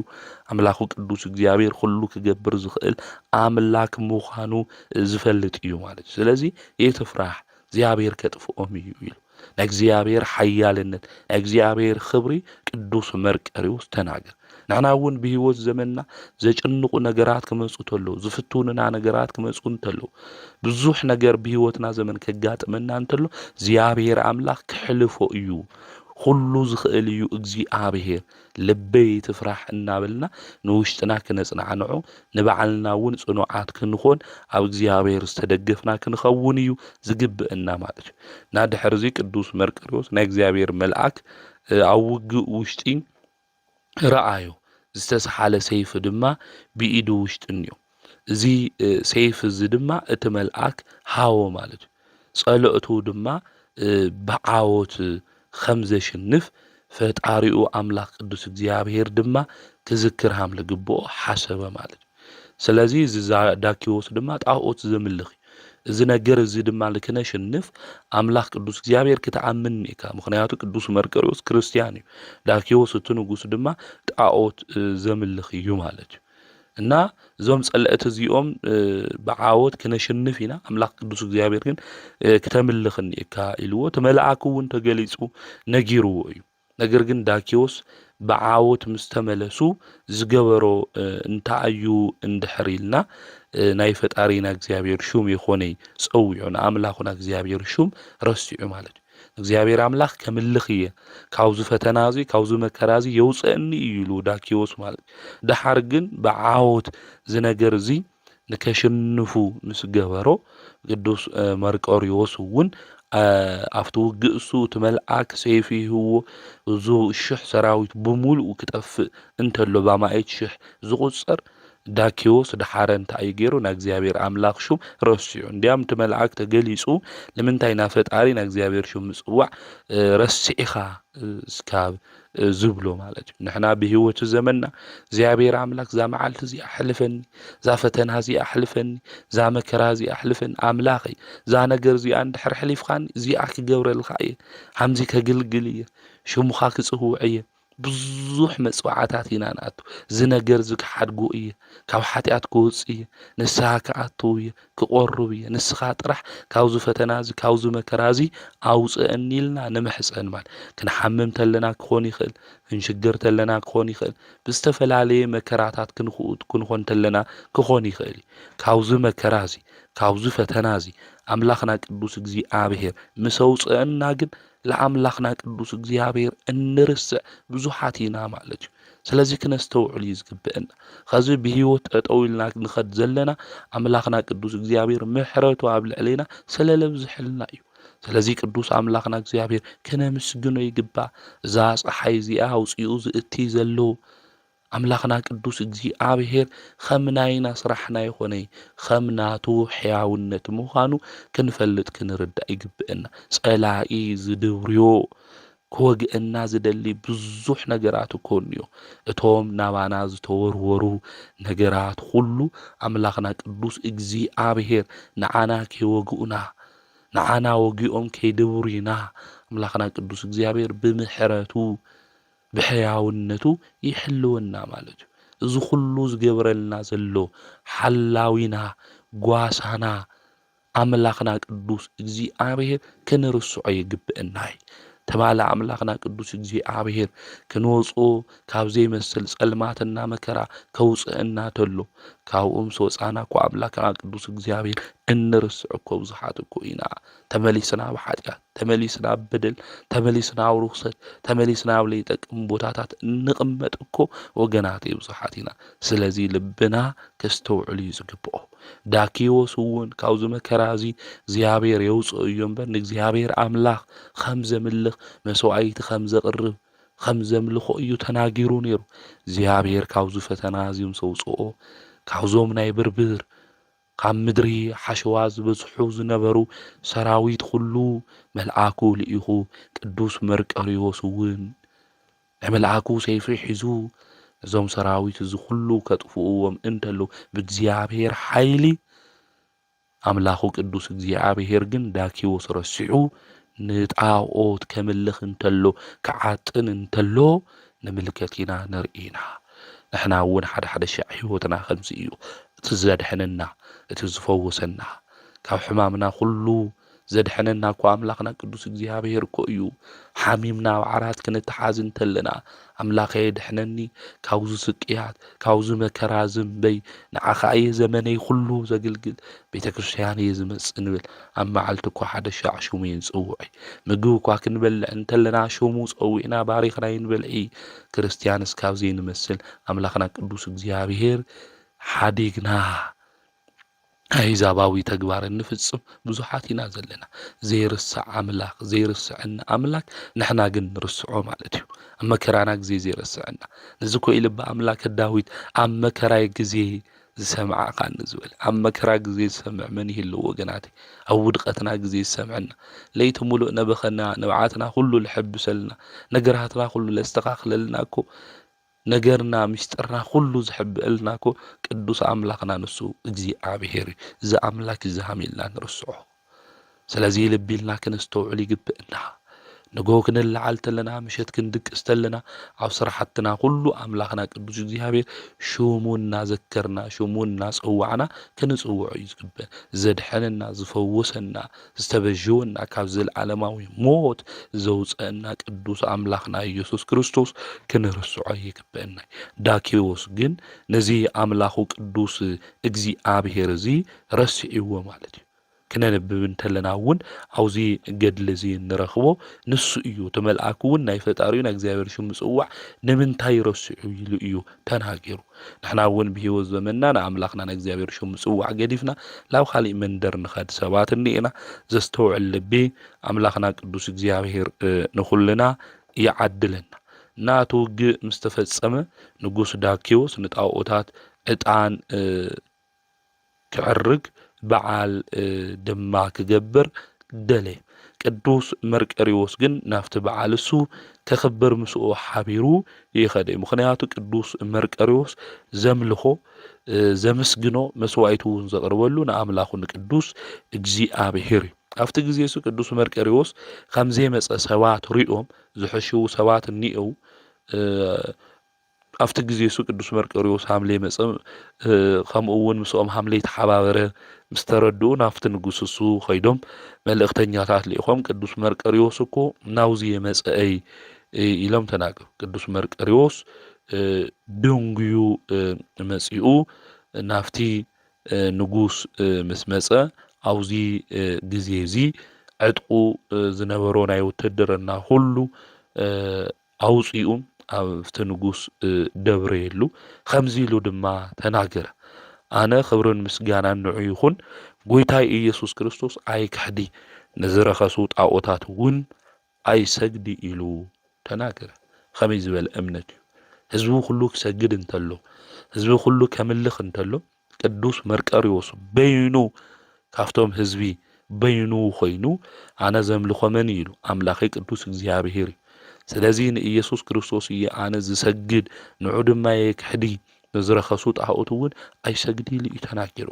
አምላኹ ቅዱስ እግዚአብሔር ሁሉ ክገብር ዝኽእል አምላክ ምዃኑ ዝፈልጥ እዩ ማለት ስለዚ ኣይትፍራሕ እግዚአብሔር ከጥፍኦም እዩ ኢሉ ናይ እግዚአብሔር ሓያልነት ናይ እግዚአብሔር ክብሪ ቅዱስ መርቆሬዎስ ተናገር ንሕና እውን ብህይወት ዘመንና ዘጭንቁ ነገራት ክመጹ እንተለዉ ዝፍቱንና ነገራት ክመጹ እንተለዉ ብዙሕ ነገር ብህይወትና ዘመን ከጋጥመና እንተሎ እግዚአብሔር አምላኽ ክሕልፎ እዩ ሁሉ ዝኽእል እዩ እግዚአብሔር ልበይ ትፍራሕ እናበልና ንውሽጥና ክነጽናዕንዖ ንባዕልና እውን ጽኑዓት ክንኾን ኣብ እግዚአብሔር ዝተደገፍና ክንኸውን እዩ ዝግብእና ማለት እዩ ና ድሕርዚ ቅዱስ መርቆሬዎስ ናይ እግዚአብሔር መልአክ ኣብ ውግእ ውሽጢ ረአዮ ዝተሰሓለ ሰይፍ ድማ ብኢዱ ውሽጢ እንዮ እዚ ሰይፍ እዚ ድማ እቲ መልአክ ሃዎ ማለት እዩ ጸሎእቱ ድማ ብዓወት ከም ዘሽንፍ ፈጣሪኡ አምላኽ ቅዱስ እግዚአብሔር ድማ ክዝክርሃም ለግብኦ ሓሰበ ማለት እዩ ስለዚ እዚ ዳኪዎስ ድማ ጣዖት ዘምልኽ እዚ ነገር እዚ ድማ ልክነሽንፍ አምላኽ ቅዱስ እግዚአብሔር ክትኣምን ኢካ ምክንያቱ ቅዱስ መርቆሬዎስ ክርስቲያን እዩ ዳኪዎስ እቲ ንጉስ ድማ ጣዖት ዘምልኽ እዩ ማለት እዩ እና እዞም ጸለእቲ እዚኦም ብዓወት ክነሽንፍ ኢና አምላኽ ቅዱስ እግዚአብሔር ግን ክተምልኽኒ ኢካ ኢልዎ ተመልአኩ እውን ተገሊጹ ነጊርዎ እዩ ነገር ግን ዳኪዎስ ብዓወት ምስተመለሱ ዝገበሮ እንታዩ እንድሕሪልና ናይ ፈጣሪና እግዚአብሔር ሹም ይኾነይ ጸውዑና አምላኹና እግዚአብሔር ሹም ረስዑ ማለት እዩ እግዚአብሔር አምላኽ ከምልኽ እየ ካብዚ ፈተናዚ ካብዚ መከራዚ የውፅአኒ ኢሉ ዳኪዎስ ማለት ድሓር ግን ብዓወት ዝነገር እዚ ንከሽንፉ ምስ ገበሮ ቅዱስ መርቆሬዎስ እውን ኣብቲ ውግእሱ እቲ መልኣክ ሰይፊ ሂብዎ እዙ 1000 ሰራዊት ብምሉኡ ክጠፍእ እንተሎ ባማኤት 1000 ዝቁፀር ዳኪዎስ ድሓረ እንታይ ገይሩ ናብ እግዚኣብሔር ኣምላኽ ሹም ረሲዑ እንዲያም እቲ መልኣክ ተገሊጹ ንምንታይ ናብ ፈጣሪ ናብ እግዚኣብሔር ሹም ምጽዋዕ ረሲዕኻ እስካብ ዝብሎ ማለት እዩ ንሕና ብህይወት ዘመንና እግዚኣብሔር ኣምላክ ዛ መዓልቲ እዚ ኣሕልፈኒ ዛ ፈተና እዚ ኣሕልፈኒ ዛ መከራ እዚ ኣሕልፈኒ ኣምላኸይ ዛ ነገር እዚኣ እንድሕር ሕሊፍኻኒ እዚኣ ክገብረልካ እየ ሓምዚ ከግልግል እየ ሽሙኻ ክጽውዕ እየ ብዙሕ መጽዋዕታት ኢና ንኣቱ እዚ ነገር እዚ ክሓድጉ እየ ካብ ሓጢኣት ክውፅእ እየ ንስሓ ክኣትው እየ ክቆርብ እየ ንስኻ ጥራሕ ካብዚ ፈተና እዚ ካብዚ መከራ እዚ ኣውፅአኒ ኢልና ንምሕፀን ማለት ክንሓምም ተለና ክኾን ይኽእል ክንሽገር ተለና ክኾን ይኽእል ብዝተፈላለየ መከራታት ክንኾን ተለና ክኾን ይኽእል ካብዚ መከራ እዚ ካብዚ ፈተና እዚ ኣምላኽና ቅዱስ እግዚኣብሔር ምስ ኣውፅአና ግን ለኣምላኽና ቅዱስ እግዚኣብሔር እንርስዕ ብዙሓት ኢና ማለት እዩ ስለዚ ክነስተውዕል እዩ ዝግብአና ከዚ ብህይወት ጠጠው ኢልና ንኸድ ዘለና ኣምላኽና ቅዱስ እግዚኣብሔር ምሕረቱ ኣብ ልዕለና ስለለብዝሕልና እዩ ስለዚ ቅዱስ ኣምላኽና እግዚኣብሔር ክነምስግኖ ይግባእ እዛ ፀሓይ እዚኣ ኣውፂኡ ዝእቲ ዘሎ ኣምላኽና ቅዱስ እግዚኣብሔር ኸምናይና ስራሕና ይኾነ ኸምናቱ ሕያውነት ምዃኑ ክንፈልጥ ክንርዳእ ይግብአና ጸላኢ ዝድብርዮ ክወግአና ዝደሊ ብዙሕ ነገራት እኮ እንዮ እቶም ናባና ዝተወርወሩ ነገራት ሁሉ ኣምላኽና ቅዱስ እግዚኣብሔር ንዓና ከይወግኡና ንዓና ወጊኦም ከይድብሩና ኣምላኽና ቅዱስ እግዚኣብሔር ብምሕረቱ ብሕያውነቱ ይሕልወና ማለት እዩ እዚ ኩሉ ዝገብረልና ዘሎ ሓላዊና ጓሳና ኣምላኽና ቅዱስ እግዚኣብሔር ክንርስዖ ይግብአና ተማላ ኣምላኽና ቅዱስ እግዚኣብሔር ክንወፅኦ ካብ ዘይመስል ጸልማትና መከራ ከውፅአና ተሎ ካብኦም ስወፃና እኳ ኣምላኽና ቅዱስ እግዚኣብሔር እንርስዕ እኮ ብዙሓት እኮ ኢና ተመሊስና ብሓጢኣት ተመሊስና በደል ተመሊስና ኣብ ርኩሰት ተመሊስና ኣብ ዘይጠቅም ቦታታት እንቕመጥ እኮ ወገናት ብዙሓት ኢና ስለዚ ልብና ከስተውዕል እዩ ዝግብኦ ዳኪዎስ እውን ካብዚ መከራ እዚ እግዚኣብሔር የውፅኦ እዩ እምበር ንእግዚኣብሔር ኣምላኽ ከም ዘምልኽ መስዋዕቲ ከም ዘቕርብ ከም ዘምልኾ እዩ ተናጊሩ ነይሩ እግዚኣብሔር ካብዚ ፈተና እዚ ምስ ኣውፅኦ ካብዞም ናይ ብርብር ካብ ምድሪ ሓሸዋ ዝበዝሑ ዝነበሩ ሰራዊት ኩሉ መልኣኩ ልኢኹ ቅዱስ መርቆሬዎስ እውን ናይ መልኣኩ ሰይፊ ሒዙ እዞም ሰራዊት እዚ ኩሉ ከጥፍእዎም እንተሎ ብእግዚኣብሔር ሓይሊ ኣምላኹ ቅዱስ እግዚኣብሔር ግን ዳኪዎስ ረሲዑ ንጣዖት ከምልኽ እንተሎ ክዓጥን እንተሎ ንምልከት ኢና ንርኢና ንሕና እውን ሓደ ሓደ ሻዕ ህይወትና ከምዚ እዩ እቲ ዘድሕነና እቲ ዝፈወሰና ካብ ሕማምና ኩሉ ዘድሕነና እኳ ኣምላኽና ቅዱስ እግዚኣብሔር እኮ እዩ ሓሚምና ዓራት ክንተሓዝ እንተለና ኣምላኸየ ድሕነኒ ካብዚ ስቅያት ካብዚ መከራ ዝንበይ ንዓኻ እየ ዘመነይ ኩሉ ዘግልግል ቤተ ክርስቲያን እየ ዝመፅእ ንብል ኣብ መዓልቲ እኳ ሓደ ሻዕ ሽሙ ይንፅውዕ ምግቢ እኳ ክንበልዕ እንተለና ሽሙ ፀዊዕና ባሪኽና ይንበልዒ ክርስቲያንስ ካብዚ ንመስል ኣምላኽና ቅዱስ እግዚኣብሔር ሓዲግና ኣሕዛባዊ ተግባር እንፍጽም ብዙሓት ኢና ዘለና ዘይርስዕ ኣምላኽ ዘይርስዐና ኣምላኽ ንሕና ግን ንርስዖ ማለት እዩ ኣብ መከራና ግዜ ዘይርስዐና ነዚ ኮይ ልባ ኣምላክ ዳዊት ኣብ መከራይ ግዜ ዝሰምዓኻ ንዝብል ኣብ መከራ ግዜ ዝሰምዕ መን ይህልው ወገናት ኣብ ውድቀትና ግዜ ዝሰምዐና ለይቲ ሙሉእ ነበኸና ንብዓትና ሁሉ ዝሕብሰልና ነገራትና ሁሉ ለስተኻኽለልና እኮ ነገርና ምስጢርና ሁሉ ዝሕብአልና እኮ ቅዱስ ኣምላኽና ንሱ እግዚኣብሔር እዚ ኣምላክ ዝሃሚልና ንርስዖ ስለዚ ልቢልና ክንስተውዕል ይግብአና ንጎ ክንለዓል ተለና ምሸት ክንድቅስ ተለና ኣብ ስራሕትና ሁሉ ኣምላኽና ቅዱስ እግዚኣብሔር ሽሙ እናዘከርና ሽሙ እናፀዋዕና ክንፅውዖ እዩ ዝግበአና ዘድሐነና ዝፈውሰና ዝተበዥወና ካብ ዘለዓለማዊ ሞት ዘውፀአና ቅዱስ ኣምላኽና ኢየሱስ ክርስቶስ ክንርስዖ ይግበአና ዳኪዎስ ግን ነዚ ኣምላኹ ቅዱስ እግዚኣብሔር እዚ ረሲዕዎ ማለት እዩ ክነንብብ እንተለና እውን አውዚ ገድሊ እዚ ንረኽቦ ንሱ እዩ ተመልአክ እውን ናይ ፈጣሪኡ ናይ እግዚአብሔር ሽም ምጽዋዕ ንምንታይ ረስዑ ኢሉ እዩ ተናጊሩ ንሕና እውን ብሂወት ዘመንና ንኣምላኽና ናይ እግዚአብሔር ሽም ምጽዋዕ ገዲፍና ላብ ካሊእ መንደር ንኸድ ሰባት እኒአና ዘስተውዕል ልቢ ኣምላኽና ቅዱስ እግዚአብሔር ንኹልና ይዓድለና ናቱ ውግእ ምስ ተፈጸመ ንጉስ ዳኪዎስ ንጣዖታት ዕጣን ክዕርግ በዓል ድማ ክገብር ደለየ ቅዱስ መርቀሪዎስ ግን ናፍቲ በዓል እሱ ከኽብር ምስኡ ሓቢሩ ይኸደ ምኽንያቱ ቅዱስ መርቀሪዎስ ዘምልኾ ዘመስግኖ መስዋዕቱ እውን ዘቕርበሉ ንኣምላኹ ንቅዱስ እግዚአብሔር እዩ ኣብቲ ግዜ እሱ ቅዱስ መርቀሪዎስ ከምዘይመፀ ሰባት ሪኦም ዝሕሽው ሰባት እኒአው ኣብቲ ግዜ እሱ ቅዱስ መርቀሪዎስ ሃምለይ መፀ ከምኡ እውን ምስኦም ሃምለይ ተሓባበረ ምስ ተረድኡ ናፍቲ ንጉስ እሱ ኸይዶም መልእኽተኛታት ልኢኾም ቅዱስ መርቀሪዎስ እኮ ናውዚ የመፀአይ ኢሎም ተናገሩ ቅዱስ መርቀሪዎስ ድንጉዩ መጺኡ ናፍቲ ንጉስ ምስ መፀ አውዚ ግዜ እዚ ዕጥቁ ዝነበሮ ናይ ውትድርና ሁሉ አውፂኡ ኣብቲ ንጉስ ደብረየሉ ከምዚ ኢሉ ድማ ተናገረ ኣነ ክብርን ምስጋናን ንዑ ይኹን ጎይታይ ኢየሱስ ክርስቶስ ኣይክሕዲ ንዝረኸሱ ጣዖታት እውን ኣይሰግዲ ኢሉ ተናገረ ከመይ ዝበለ እምነት እዩ ህዝቡ ኩሉ ክሰግድ እንተሎ ህዝቡ ኩሉ ከምልኽ እንተሎ ቅዱስ መርቀሪዎስ በይኑ ካፍቶም ህዝቢ በይኑ ኮይኑ ኣነ ዘምልኾ መን ኢሉ ኣምላኸይ ቅዱስ እግዚአብሔር እዩ ስለዚ ንኢየሱስ ክርስቶስ እየ ኣነ ዝሰግድ ንዑ ድማ የክሕዲ ንዝረኸሱ ጣዖት እውን ኣይሰግዲ ኢሉ እዩ ተናጊሩ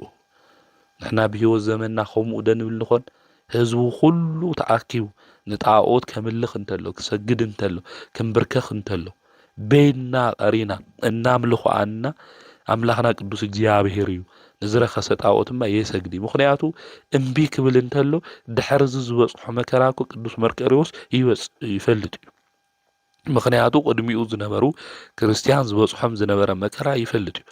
ንሕና ብሂወት ዘመንና ከምኡ ደንብል ንኾን ህዝቡ ኩሉ ተኣኪቡ ንጣዖት ከምልኽ እንተሎ ክሰግድ እንተሎ ክንብርከኽ እንተሎ በይና ቀሪና እናምልኾኣና ኣምላኽና ቅዱስ እግዚአብሔር እዩ ንዝረኸሰ ጣዖትማ የሰግዲ ምኽንያቱ እምቢ ክብል እንተሎ ድሕርዚ ዝበፅሖ መከራ እኮ ቅዱስ መርቀሪዎስ ይፈልጥ እዩ ምኽንያቱ ቅድሚኡ ዝነበሩ ክርስቲያን ዝበፅሖም ዝነበረ መከራ ይፈልጥ እዩ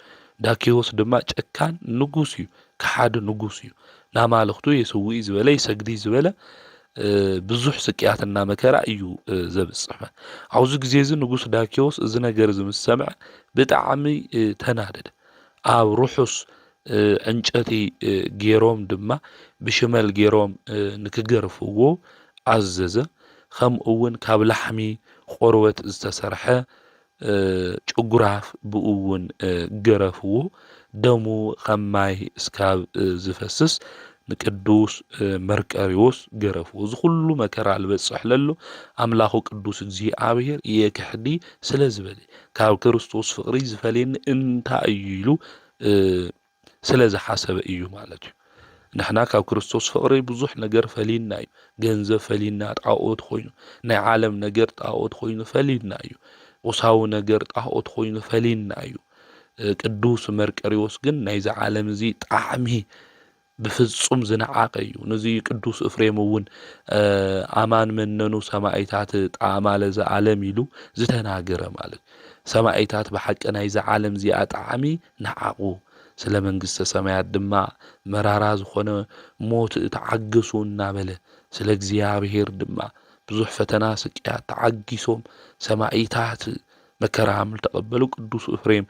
ዳኪዎስ ድማ ጨካን ንጉስ እዩ ክሓዲ ንጉስ እዩ ናማልኽቱ የስውኢ ዝበለ ይሰግዲ ዝበለ ብዙሕ ስቅያትና መከራ እዩ ዘብፅሕ ኣብዚ ግዜ እዚ ንጉስ ዳኪዎስ እዚ ነገር ምስ ሰምዐ ብጣዕሚ ተናደደ ኣብ ሩሑስ ዕንጨቲ ገይሮም ድማ ብሽመል ገይሮም ንክገርፍዎ ኣዘዘ ከምኡ እውን ካብ ላሕሚ ቆርበት ዝተሰርሐ ጭጉራፍ ብኡውን ገረፍዎ ደሙ ከማይ እስካብ ዝፈስስ ንቅዱስ መርቀሪዎስ ገረፍዎ እዚ ኩሉ መከራ ልበፅሕ ለሎ ኣምላኹ ቅዱስ እግዚአብሔር የክሕዲ ስለ ዝበለ ካብ ክርስቶስ ፍቕሪ ዝፈልየኒ እንታይ እዩ ኢሉ ስለ ዝሓሰበ እዩ ማለት እዩ ንሕና ካብ ክርስቶስ ፍቕሪ ብዙሕ ነገር ፈሊና እዩ ገንዘብ ፈሊና ጣዖት ኮይኑ ናይ ዓለም ነገር ጣዖት ኮይኑ ፈሊና እዩ ቁሳዊ ነገር ጣዖት ኮይኑ ፈሊና እዩ ቅዱስ መርቀሪዎስ ግን ናይዚ ዓለም እዚ ጣዕሚ ብፍጹም ዝነዓቀ እዩ ነዚ ቅዱስ ኤፍሬም እውን ኣማን መነኑ ሰማዕታት ጣዕማ ለዚ ዓለም ኢሉ ዝተናገረ ማለት ሰማዕታት ብሓቂ ናይዚ ዓለም እዚኣ ጣዕሚ ነዓቁ ስለ መንግስተ ሰማያት ድማ መራራ ዝኾነ ሞት ተዓገሱ እናበለ ስለ እግዚአብሔር ድማ ብዙሕ ፈተና ስቅያት ተዓጊሶም ሰማዕታት መከራም ተቀበሉ ቅዱስ ኤፍሬም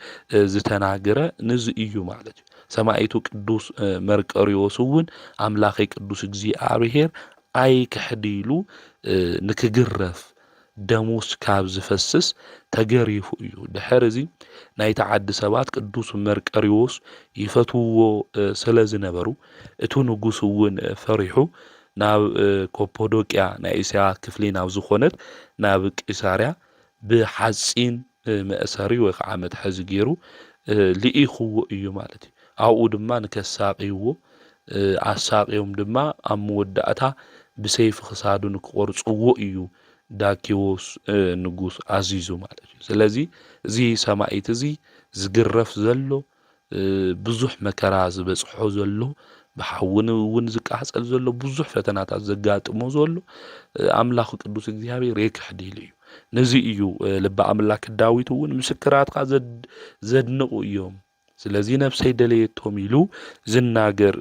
ዝተናገረ ንዚ እዩ ማለት እዩ ሰማዕቱ ቅዱስ መርቀሪዎስ እውን ኣምላኸይ ቅዱስ እግዚአብሔር ኣይክሕዲሉ ንክግረፍ ደሙስ ካብ ዝፈስስ ተገሪፉ እዩ ድሕር እዚ ናይ ተዓዲ ሰባት ቅዱስ መርቀሪዎስ ይፈትውዎ ስለ ዝነበሩ እቱ ንጉስ እውን ፈሪሑ ናብ ኮፖዶቅያ ናይ እስያ ክፍሊ ናብ ዝኾነት ናብ ቂሳርያ ብሓፂን መእሰሪ ወይ ከዓ መትሐዚ ገይሩ ልኢኽዎ እዩ ማለት እዩ ኣብኡ ድማ ንከሳቂይዎ ኣሳቂዮም ድማ ኣብ መወዳእታ ብሰይፊ ክሳዱ ንክቆርፅዎ እዩ ዳኪዎስ ንጉስ ኣዚዙ ማለት እዩ ስለዚ እዚ ሰማዕት እዚ ዝግረፍ ዘሎ ብዙሕ መከራ ዝበፅሖ ዘሎ ብሓውን እውን ዝቃፀል ዘሎ ብዙሕ ፈተናታት ዘጋጥሞ ዘሎ ኣምላኽ ቅዱስ እግዚአብሔር የክሕዲ ኢሉ እዩ ነዚ እዩ ልበ ኣምላክ ዳዊት እውን ምስክራትካ ዘድንቁ እዮም ስለዚህ ነፍሰይ ደለየቶም ኢሉ ዝናገር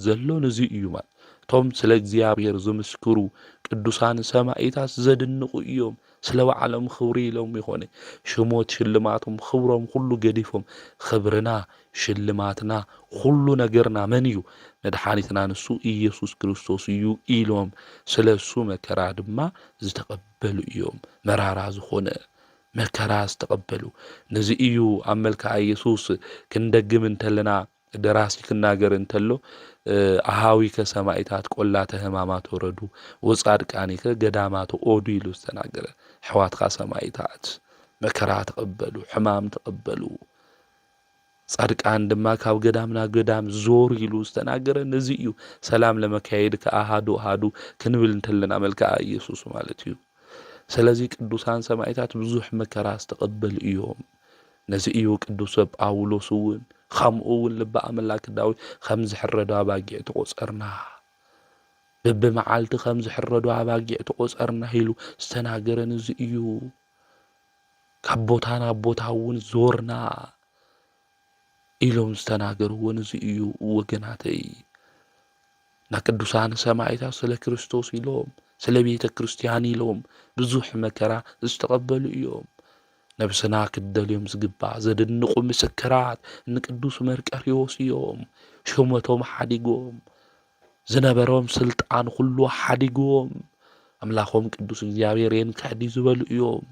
ዘሎ ነዚ እዩ ማለት ቶም ስለ እግዚአብሔር ዝምስክሩ ቅዱሳን ሰማዕታት ዘድንቁ እዮም ስለ ባዕሎም ክብሪ ኢሎም ይኾነ ሽሞት ሽልማቶም ክብሮም ሁሉ ገዲፎም ክብርና ሽልማትና ሁሉ ነገርና መን እዩ መድኃኒትና ንሱ ኢየሱስ ክርስቶስ እዩ ኢሎም ስለሱ መከራ ድማ ዝተቀበሉ እዮም መራራ ዝኾነ መከራ ዝተቀበሉ ነዚ እዩ ኣብ መልክዓ ኢየሱስ ክንደግም እንተለና ደራሲ ክናገር እንተሎ ኣሃዊ ከሰማዕታት ቆላተ ሕማማት ወረዱ ወጻድቃኒከ ገዳማት ኦዱ ኢሉ ዝተናገረ ሕዋትካ ሰማዕታት መከራ ተቀበሉ ሕማም ተቀበሉ ጻድቃን ድማ ካብ ገዳም ናብ ገዳም ዞር ኢሉ ዝተናገረ ነዚ እዩ ሰላም ለመካየድ ከአሃዱ አሃዱ ክንብል እንተለና መልክዓ ኢየሱስ ማለት እዩ ስለዚህ ቅዱሳን ሰማዕታት ብዙሕ መከራ ዝተቀበሉ እዮም ነዚ እዩ ቅዱስ ጳውሎስ እውን ከምኡውን ልበ ኣምላክ ዳዊት ከም ዝሕረዱ ኣባጊዕ ተቆጸርና በብመዓልቲ ከም ዝሕረዱ ኣባጊዕ ተቆጸርና ኢሉ ዝተናገረ ነዚ እዩ ካብ ቦታ ናብ ቦታ እውን ዞርና ኢሎም ዝተናገርዎ ነዚ እዩ ወገናተይ ና ቅዱሳን ሰማዕታት ስለ ክርስቶስ ኢሎም ስለ ቤተ ክርስቲያን ኢሎም ብዙሕ መከራ ዝተቀበሉ እዮም ነብስና ክደልዮም ዝግባእ ዘድንቁ ምስክራት ንቅዱስ መርቀሪዎስ እዮም ሽሞቶም ሓዲጎም ዝነበሮም ስልጣን ሁሉ ሓዲጎም ኣምላኾም ቅዱስ እግዚአብሔር የንከሕዲ ዝበሉ እዮም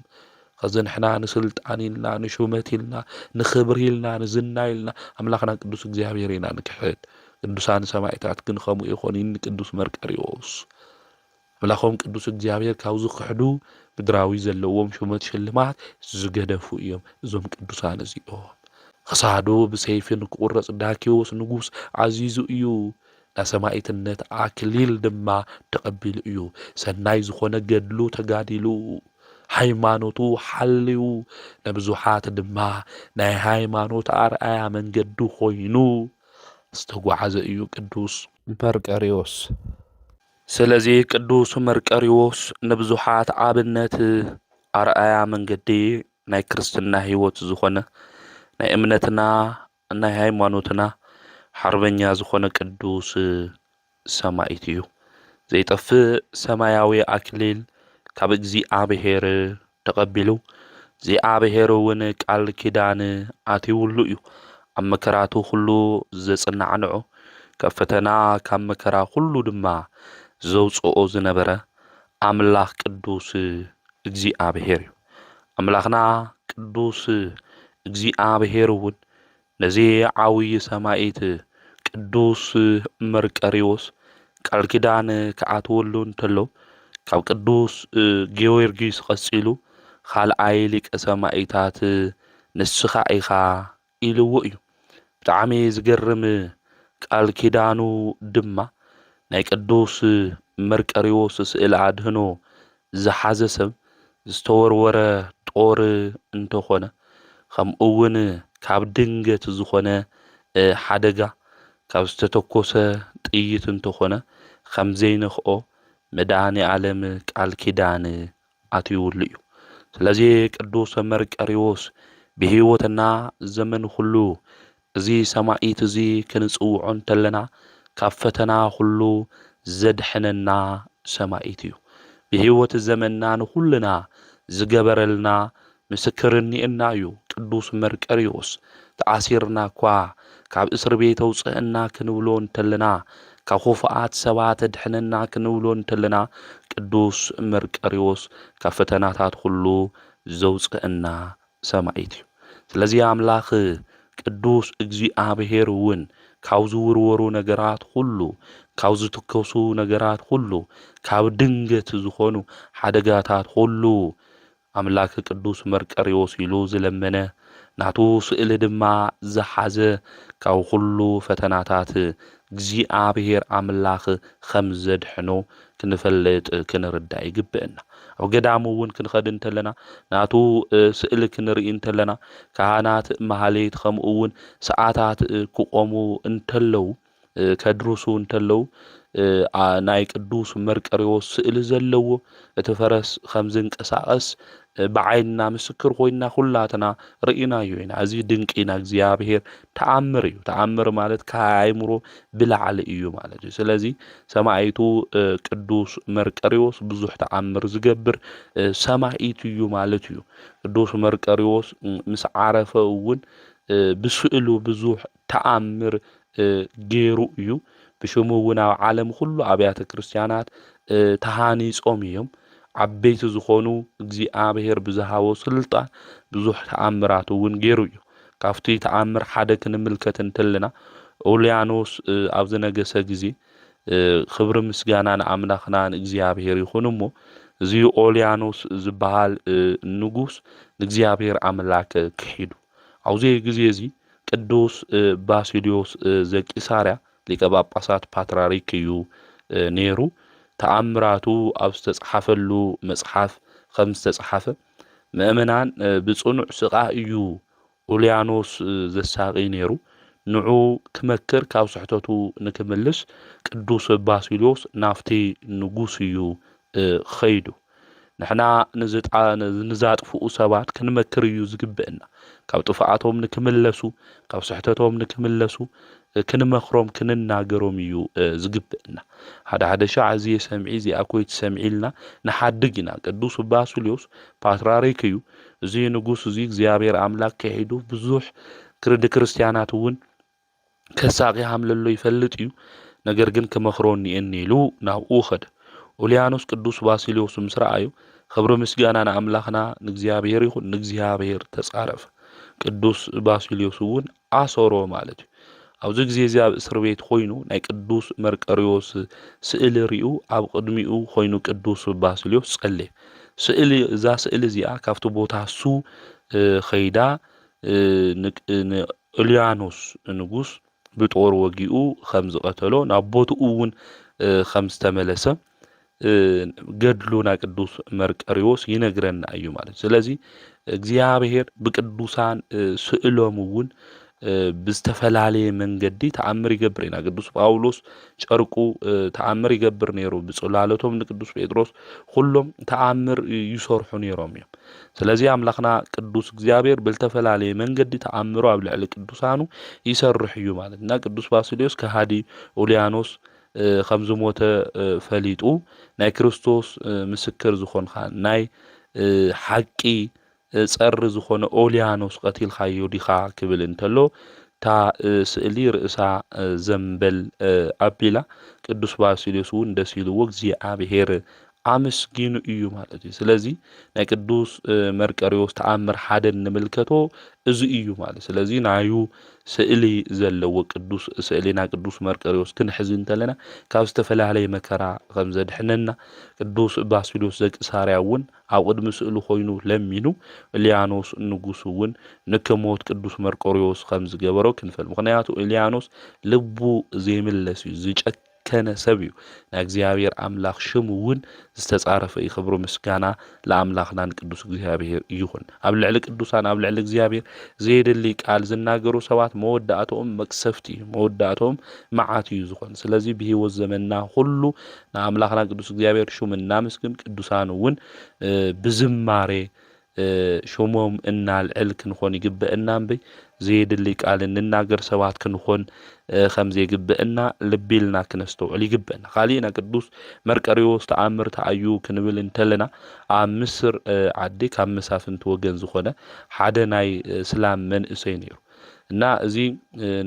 ከዘንሕና ንስልጣን ኢልና ንሹመት ኢልና ንኽብሪ ኢልና ንዝና ኢልና ኣምላኽና ቅዱስ እግዚአብሔር ኢና ንክሕድ ቅዱሳን ሰማዕታት ግን ከምኡ ይኾን ቅዱስ መርቀሪዎስ ኣምላኾም ቅዱስ እግዚአብሔር ካብ ዝክሕዱ ምድራዊ ዘለዎም ሹመት ሽልማት ዝገደፉ እዮም እዞም ቅዱሳን እዚኦም ክሳዱ ብሰይፊ ንክቁረጽ ዳኪዎስ ንጉስ ዓዚዙ እዩ ናሰማዕትነት ኣክሊል ድማ ተቀቢሉ እዩ ሰናይ ዝኾነ ገድሉ ተጋዲሉ ሃይማኖቱ ሓልዩ ነብዙሓት ድማ ናይ ሃይማኖት ኣርኣያ መንገዲ ኮይኑ ዝተጓዓዘ እዩ ቅዱስ መርቀሪዎስ ስለዚህ ቅዱስ መርቀሪዎስ ነብዙሓት ኣብነት ኣርኣያ መንገዲ ናይ ክርስትና ህይወት ዝኾነ ናይ እምነትና ናይ ሃይማኖትና ሓርበኛ ዝኾነ ቅዱስ ሰማዕት እዩ ዘይጠፍእ ሰማያዊ ኣክሊል ካብ እግዚአብሔር ተቀቢሉ እግዚአብሔር እውን ቃል ኪዳን ኣትይውሉ እዩ ኣብ መከራቱ ሁሉ ዘጽናዕንዖ ካብ ፈተና ካብ መከራ ሁሉ ድማ ዘውፅኦ ዝነበረ ኣምላኽ ቅዱስ እግዚአብሔር እዩ ኣምላኽና ቅዱስ እግዚአብሔር እውን ነዚ ዓብይ ሰማዕት ቅዱስ መርቀሪዎስ ቃል ኪዳን ከኣትወሉ እንተሎ ካብ ቅዱስ ጊዮርጊስ ቀጺሉ ካልኣይ ሊቀ ሰማዕታት ንስኻ ኢኻ ኢልዎ እዩ ብጣዕሚ ዝገርም ቃል ኪዳኑ ድማ ናይ ቅዱስ መርቀሪዎስ ስእለ ኣድህኖ ዝሓዘ ሰብ ዝተወርወረ ጦር እንተኾነ ከምኡውን ካብ ድንገት ዝኾነ ሓደጋ ካብ ዝተተኮሰ ጥይት እንተኾነ ከም ዘይንኽኦ መድኃኔ ዓለም ቃል ኪዳን ኣትይውሉ እዩ ስለዚ ቅዱስ መርቀሪዎስ ብህይወትና ዘመን ሁሉ እዚ ሰማዕት እዚ ክንጽውዖ እንተለና ካብ ፈተና ሁሉ ዘድሕነና ሰማዕት እዩ ብህይወት ዘመንና ንኩልና ዝገበረልና ምስክርኒእና እዩ ቅዱስ መርቀሪዎስ ተኣሲርና እኳ ካብ እስር ቤት ውፅእና ክንብሎ እንተለና ካብ ኹፉኣት ሰባት ድሕነና ክንብሎ እንተለና ቅዱስ መርቀሪዎስ ካብ ፈተናታት ሁሉ ዘውፅእና ሰማዕት እዩ ስለዚ ኣምላኽ ቅዱስ እግዚአብሔር እውን ካብ ዝውርወሩ ነገራት ሁሉ ካብ ዝትከሱ ነገራት ሁሉ ካብ ድንገት ዝኾኑ ሓደጋታት ሁሉ ኣምላኽ ቅዱስ መርቀሪዎስ ኢሉ ዝለመነ ናቱ ስእሊ ድማ ዝሓዘ ካብ ሁሉ ፈተናታት እግዚአብሔር ኣምላኽ ከም ዘድሕኖ ክንፈልጥ ክንርዳእ ይግብአና ኣብ ገዳሙ እውን ክንኸድ እንተለና ናቱ ስእሊ ክንርኢ እንተለና ካህናት ማህሌት ከምኡ እውን ሰዓታት ክቆሙ እንተለው ከድርሱ እንተለው ናይ ቅዱስ መርቀሪዎስ ስእሊ ዘለዎ እቲ ፈረስ ከም ዝንቀሳቀስ بعيننا مسكر خوينا خلاتنا رئينا يوينا أزي دنقينا እግዚአብሔር ተአምር እዩ ተአምር ማለት ከአይምሮ ብላዕሊ እዩ ማለት እዩ ስለዚህ ሰማይቱ ቅዱስ መርቀሪዎስ ብዙሕ ተአምር ዝገብር ሰማይቱ እዩ ማለት እዩ ቅዱስ መርቀሪዎስ ምስ ዓረፈ እውን ብስእሉ ብዙሕ ተአምር ገይሩ እዩ ብሽሙ እውን ኣብ ዓለም ኩሉ ኣብያተ ክርስቲያናት ተሃኒጾም እዮም عبيت زخونو እግዚአብሔር ብዝሃቦ ስልጣን ብዙሕ ተአምራት እውን ገይሩ እዩ ካፍቲ ተአምር ሓደ ክንምልከት እንተለና ኦልያኖስ ኣብ ዝነገሰ ግዜ ክብሪ ምስጋና ንኣምላኽና ንእግዚአብሔር ይኹን እሞ እዚ ኦልያኖስ ዝበሃል ንጉስ ንእግዚአብሔር ኣምላክ ክሒዱ ኣብዚ ግዜ እዚ ቅዱስ ባሲሊዮስ ዘቂሳርያ ሊቀ ጳጳሳት ፓትርያርክ እዩ ነይሩ ተአምራቱ ኣብ ዝተጻሕፈሉ መጽሓፍ ከም ዝተጻሕፈ ምእመናን ብጽኑዕ ስቓ እዩ ኦልያኖስ ዘሳቂ ነይሩ ንዑ ክመክር ካብ ስሕተቱ ንክምልስ ቅዱስ ባሲሊዮስ ናፍቲ ንጉስ እዩ ኸይዱ ንሕና ንዛጥፍኡ ሰባት ክንመክር እዩ ዝግብአና ካብ ጥፍኣቶም ንክምለሱ ካብ ስሕተቶም ንክምለሱ ክንመክሮም ክንናገሮም እዩ ዝግብአና ሓደ ሓደ ሻዕ እዚ ሰምዒ እዚ ኣኮይት ሰምዒልና ንሓድግ ኢና ቅዱስ ባሲሊዮስ ፓትርያርክ እዩ እዚ ንጉስ እዚ እግዚአብሔር ኣምላክ ከሒዱ ብዙሕ ክርስቲያናት እውን ከሳቂ ሃምለሎ ይፈልጥ እዩ ነገር ግን ከመክሮን ይእኒሉ ናብኡ ኸደ ኦልያኖስ ቅዱስ ባሲሊዮስ ምስ ረአዩ ክብሪ ምስጋና ንኣምላኽና ንእግዚአብሔር ይኹን ንእግዚአብሔር ተጻረፈ ቅዱስ ባሲሊዮስ እውን ኣሰሮ ማለት እዩ ኣብዚ ግዜ እዚ ኣብ እስር ቤት ኮይኑ ናይ ቅዱስ መርቀሪዎስ ስእሊ ሪኡ ኣብ ቅድሚኡ ኮይኑ ቅዱስ ባሲሊዮስ ጸለየ ስእሊ እዛ ስእሊ እዚኣ ካብቲ ቦታ ሱ ኸይዳ ንኦልያኖስ ንጉስ ብጦር ወጊኡ ከም ዝቀተሎ ናብ ቦትኡ እውን ከም ዝተመለሰ ገድሉና ቅዱስ መርቀሪዎስ ይነግረና እዩ ማለት ስለዚ እግዚአብሔር ብቅዱሳን ስእሎም እውን ብዝተፈላለየ መንገዲ ተአምር ይገብር ኢና ቅዱስ ጳውሎስ ጨርቁ ተአምር ይገብር ነይሩ ብጽላለቶም ንቅዱስ ጴጥሮስ ሁሉም ተአምር ይሰርሑ ነይሮም እዮም ስለዚህ አምላኽና ቅዱስ እግዚአብሔር ብዝተፈላለየ መንገዲ ተአምሩ ኣብ ልዕሊ ቅዱሳኑ ይሰርሕ እዩ ማለትና ቅዱስ ባሲሊዮስ ከሃዲ ኦልያኖስ ከም ዝሞተ ፈሊጡ ናይ ክርስቶስ ምስክር ዝኾንካ ናይ ሓቂ ጸር ዝኾነ ኦልያኖስ ቀቲልካዮ ዲኻ ክብል እንተሎ ታ ስእሊ ርእሳ ዘንበል ኣቢላ ቅዱስ ባሲሊዮስ እውን ደስ ኢልዎ እግዚአብሔር ኣመስጊኑ እዩ ማለት እዩ ስለዚ ናይ ቅዱስ መርቀሪዎስ ተአምር ሓደ ንምልከቶ እዚ እዩ ማለት ስለዚ ናዩ ስእሊ ዘለዎ ቅዱስ ስእሊና ቅዱስ መርቀሪዎስ ክንሕዝ እንተለና ካብ ዝተፈላለዩ መከራ ከም ዘድሕነና ቅዱስ ባሲሊዮስ ዘቂሳርያ እውን ኣብ ቅድሚ ስእሉ ኮይኑ ለሚኑ ኦልያኖስ ንጉስ እውን ንክሞት ቅዱስ መርቆሪዎስ ከም ዝገበሮ ክንፈል ምክንያቱ ኦልያኖስ ልቡ ዘይምለስ እዩ ዝጨከነ ሰብ እዩ ናይ እግዚአብሔር ኣምላኽ ሽሙ እውን ዝተጻረፈ ይኽብሩ ምስጋና ለኣምላኽና ንቅዱስ እግዚአብሔር ይኹን ኣብ ልዕሊ ቅዱሳን ኣብ ልዕሊ እግዚአብሔር ዘይደሊ ቃል ዝናገሩ ሰባት መወዳእቶም መቅሰፍቲ መወዳእቶም መዓት እዩ ዝኾን ስለዚ ብህይወት ዘመንና ሁሉ ንኣምላኽና ቅዱስ እግዚአብሔር ሽሙ እናመስግን ቅዱሳን እውን ብዝማሬ ሽሞም እናልዕል ክንኾን ይግብአና እምበይ ዘይደሊ ቃል እንናገር ሰባት ክንኾን ከም ዘይግብአና ልቢልና ክነስተውዕል ይግብአና ካሊእና ቅዱስ መርቀሪዎስ ተአምር ተኣዩ ክንብል እንተለና ኣብ ምስር ዓዲ ካብ መሳፍንቲ ወገን ዝኾነ ሓደ ናይ እስላም መንእሰይ ነይሩ እና እዚ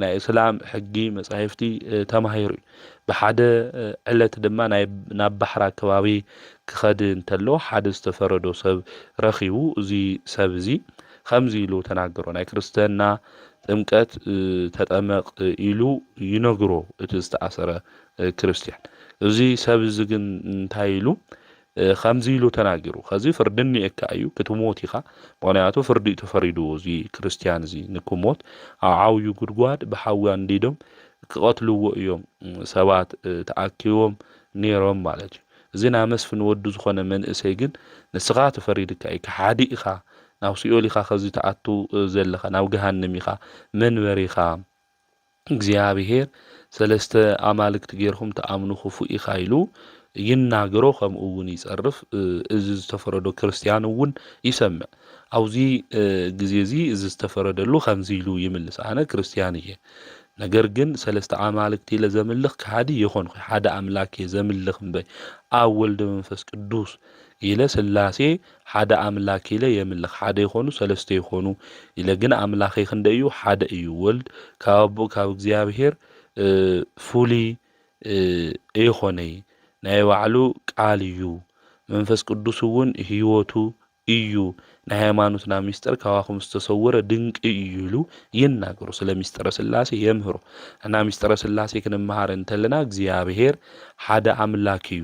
ናይ እስላም ሕጊ መጻሕፍቲ ተማሂሩ ብሓደ ዕለት ድማ ናብ ባሕር ከባቢ ክኸድ እንተሎ ሓደ ዝተፈረዶ ሰብ ረኺቡ እዚ ሰብ እዚ ከምዚ ኢሉ ተናገሮ ናይ ክርስትና ጥምቀት ተጠመቕ ኢሉ ይነግሮ እቲ ዝተኣሰረ ክርስቲያን እዚ ሰብ እዚ ግን እንታይ ኢሉ ከምዚ ኢሉ ተናገሩ ከዚ ፍርድኒ እካ እዩ ክትሞት ኢኻ ምክንያቱ ፍርዲ ተፈሪድዎ እዚ ክርስቲያን እዚ ንክሞት ኣብ ዓብዩ ጉድጓድ ብሓዊ አንዲዶም ክቐትልዎ እዮም ሰባት ተኣኪቦም ነይሮም ማለት እዩ እዚ ናይ መስፍን ወዲ ዝኾነ መንእሰይ ግን ንስኻ ተፈሪድካ ኢካ ሓዲ ኢኻ ናብ ሲኦል ኢኻ ከዚ ተኣቱ ዘለኻ ናብ ገሃነም ኢኻ መንበሪኻ እግዚአብሔር ሰለስተ ኣማልክቲ ጌርኩም ተኣምኑ ክፉ ኢኻ ኢሉ ይናገሮ ከምኡውን ይጸርፍ እዚ ዝተፈረዶ ክርስቲያን እውን ይሰምዕ አውዚ ግዜ እዚ እዚ ዝተፈረደሉ ከምዚ ኢሉ ይምልስ አነ ክርስቲያን እየ ነገር ግን ሰለስተ አማልክት ኢለ ዘምልኽ ካዲ ይኾን ሓደ አምላክ ዘምልኽ እምበይ አብ ወልድ መንፈስ ቅዱስ ኢለ ስላሴ ሓደ አምላክ ኢለ የምልኽ ሓደ ይኾኑ ሰለስተ ይኾኑ ኢለ ግን አምላኽ ክንደዩ ሓደ እዩ ወልድ ካብ ካብ እግዚአብሔር ፉሊ ይኾነይ ናይ ባዕሉ ቃል እዩ መንፈስ ቅዱስ እውን ህይወቱ እዩ ናይ ሃይማኖትና ሚስጥር ካዋኹም ዝተሰወረ ድንቅ እዩ ኢሉ ይናገሩ ስለ ሚስጥረ ስላሴ የምህሩ እና ሚስጥረ ስላሴ ክንመሃር እንተለና እግዚአብሔር ሓደ አምላክ እዩ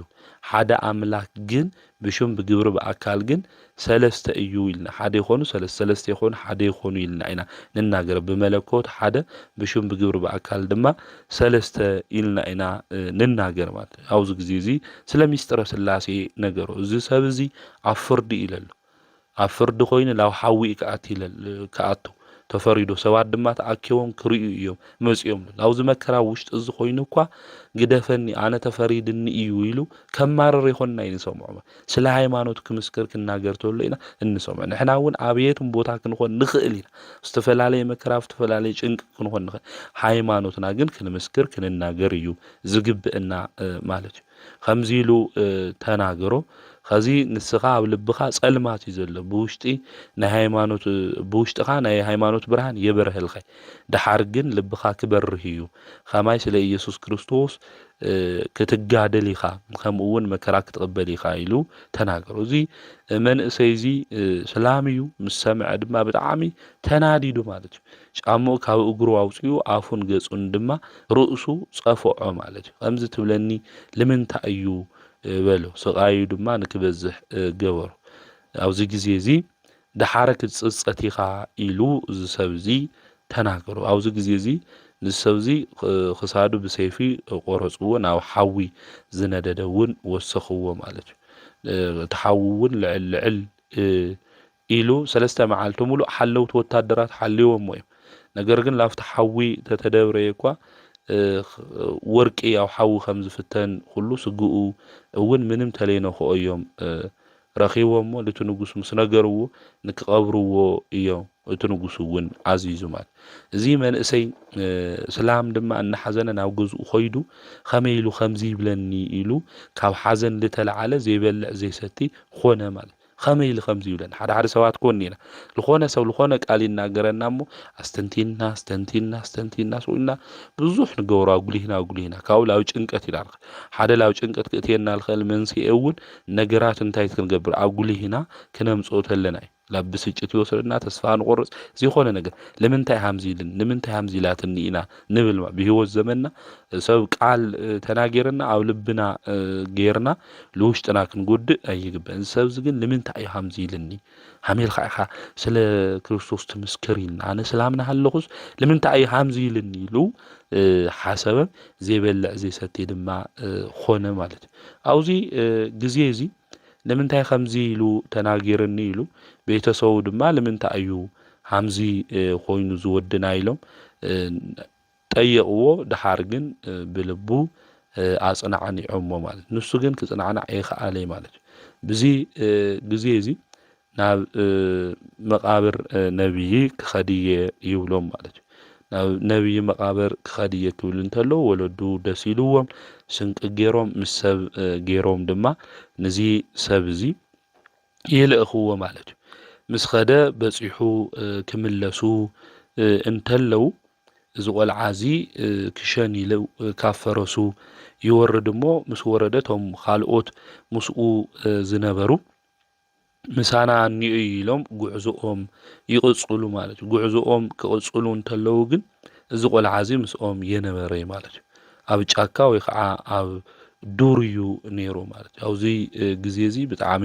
ሓደ አምላክ ግን ብሹም ብግብር በአካል ግን ሰለስተ እዩ ኢልና ሓደ ይኾኑ ሰለስተ ይኾኑ ሓደ ይኾኑ ኢልና ኢና ንናገር በመለኮት ሓደ ብሹም ብግብር በአካል ድማ ሰለስተ ኢልና ኢና ንናገር ማለት አውዝ ግዜ እዚ ስለ ሚስጥረ ስላሴ ነገሩ እዚ ሰብ እዚ አፍርድ ኢለሉ አፍርድ ኮይኑ ላው ሓዊ ከአቱ ተፈሪዶ ሰባት ድማ ተአኪቦም ክሪኡ እዮም መጽዮም ላውዝ መከራ ውሽጥ እዚ ኮይኑ እኳ ግደፈኒ አነ ተፈሪድኒ እዩ ኢሉ ከማረር ይሆንና ይንሰምዑ ስለ ሃይማኖት ክምስክር ክናገር ተሎ ኢና እንሰምዕ ንሕና እውን አብየቱም ቦታ ክንኾን ንኽእል ኢና ዝተፈላልየ መከራ ዝተፈላልየ ጭንቅ ክንኾን ንኽእል ሃይማኖትና ግን ክንምስክር ክንናገር እዩ ዝግብእና ማለት እዩ ከምዚ ኢሉ ተናገሮ ከዚ ንስኻ ኣብ ልብኻ ጸልማት እዩ ዘሎ ብውሽጢ ናይ ሃይማኖት ብውሽጥኻ ናይ ሃይማኖት ብርሃን የበርህልኸ ድሓር ግን ልብኻ ክበርህ እዩ ከማይ ስለ ኢየሱስ ክርስቶስ ክትጋደል ኢኻ ከምኡ እውን መከራ ክትቀበል ኢኻ ኢሉ ተናገሩ እዚ መንእሰይ እዚ ሰላም እዩ ምስ ሰምዐ ድማ ብጣዕሚ ተናዲዱ ማለት እዩ ጫምኡ ካብ እግሩ አውፅኡ አፉን ገጹን ድማ ርእሱ ጸፈዖ ማለት እዩ ከምዚ ትብለኒ ለምንታይ እዩ በሎ ሰቃዩ ድማ ንክበዝሕ ገበሩ አውዚ ግዜ እዚ ድሓረ ክትጽጸት ኢኻ ኢሉ ዝሰብዚ ተናገሩ አውዚ ግዜ እዚ ንሰብዚ ክሳዱ ብሰይፊ ቆረጽዎ ናብ ሓዊ ዝነደደውን ወሰኽዎ ማለት እዩ ተሓውውን ልዕል ኢሉ ሰለስተ መዓልቲ ሙሉ ሓለውት ወታደራት ሓልዮም እዮም ነገር ግን ላፍተ ሓዊ ተተደብረየ እኳ ወርቂ ያው ሓዊ ከም ዝፍተን ሁሉ ስግኡ እውን ምንም ተለይኖ ኾዮም ረኺቦሞ ለቱ ንጉስ ምስ ነገርዎ ንክቀብርዎ እዮም እቲ ንጉስ እውን አዚዙ ማለት እዚ መንእሰይ ሰላም ድማ እናሐዘነ ናብ ገዝኡ ኾይዱ ከመይሉ ከምዚ ይብለኒ ኢሉ ካብ ሓዘን ልተለዓለ ዘይበልዕ ዘይሰቲ ኾነ ማለት ከመይሉ ከምዚ ይብለኒ ሓደ ሰባት ኮኒና ለኾነ ሰብ ለኾነ ቃል ይናገረናሞ አስተንቲና ሰውና ብዙሕ ንገብሮ አጉሊህና ካብ ላው ጭንቀት ይላል ሓደ ላው ጭንቀት ክትየና ልኸል መንስኤ እውን ነገራት እንታይ ክንገብር አጉሊህና ክነምጾ ተለና ላብስጭት ይወስድና ተስፋ ንቆርጽ ዝኾነ ነገር ለምንታይ ሃምዚላትኒ ኢና ንብል በህይወት ዘመንና ሰብ ቃል ተናገርና አው ልብና ጌርና ለውሽጥና ክንጎድእ አይግበን ሰብዝ ግን ለምንታይ ሃምዚልኒ ሃሜል ኻይኻ ስለ ክርስቶስ ተመስከሪልና አነ ሰላምና ሃለኹስ ለምንታይ ሃምዚልኒ ኢሉ ሓሰበ ዘይበልዕ ዘይሰቲ ድማ ኾነ ማለት አውዚ ግዜ እዚ ለምንታይ ከምዚ ኢሉ ተናገርኒ ኢሉ ቤተሰቡ ድማ ለምንታይ እዩ ሃምዚ ኮይኑ ዝወድና ኢሎም ጠየቅዎ ድሓር ግን ብልቡ አጽናዕኒዖሞ ማለት ንሱ ግን ክጽናዕና አይኸአለይ ማለት ብዚ ግዜ እዚ ናብ መቃብር ነብይ ክኸድየ ይብሎም ማለት ናብ ነብይ መቃብር ክኸድየ ክብል እንተሎ ወለዱ ደስ ኢሉዎም ስንቅ ገይሮም ምስ ሰብ ገይሮም ድማ ነዚ ሰብ እዚ ይልእኽዎ ማለት እዩ ምስ ኸደ በፂሑ ክምለሱ እንተለው እዚ ቆልዓዚ ክሸኒሉ ካፈረሱ ይወርድሞ ምስ ወረደቶም ካልኦት ምስኡ ዝነበሩ ምሳና እንዩ ኢሎም ጉዕዞኦም ይቅጽሉ ማለት እዩ ጉዕዞኦም ክቅጽሉ እንተለው ግን እዚ ቆልዓዚ ምስኦም የነበረ ማለት እዩ ኣብ ጫካ ወይ ከዓ ኣብ ዱርዩ ነይሩ ማለት እዩ አውዚ ግዜ እዚ ብጣዕሚ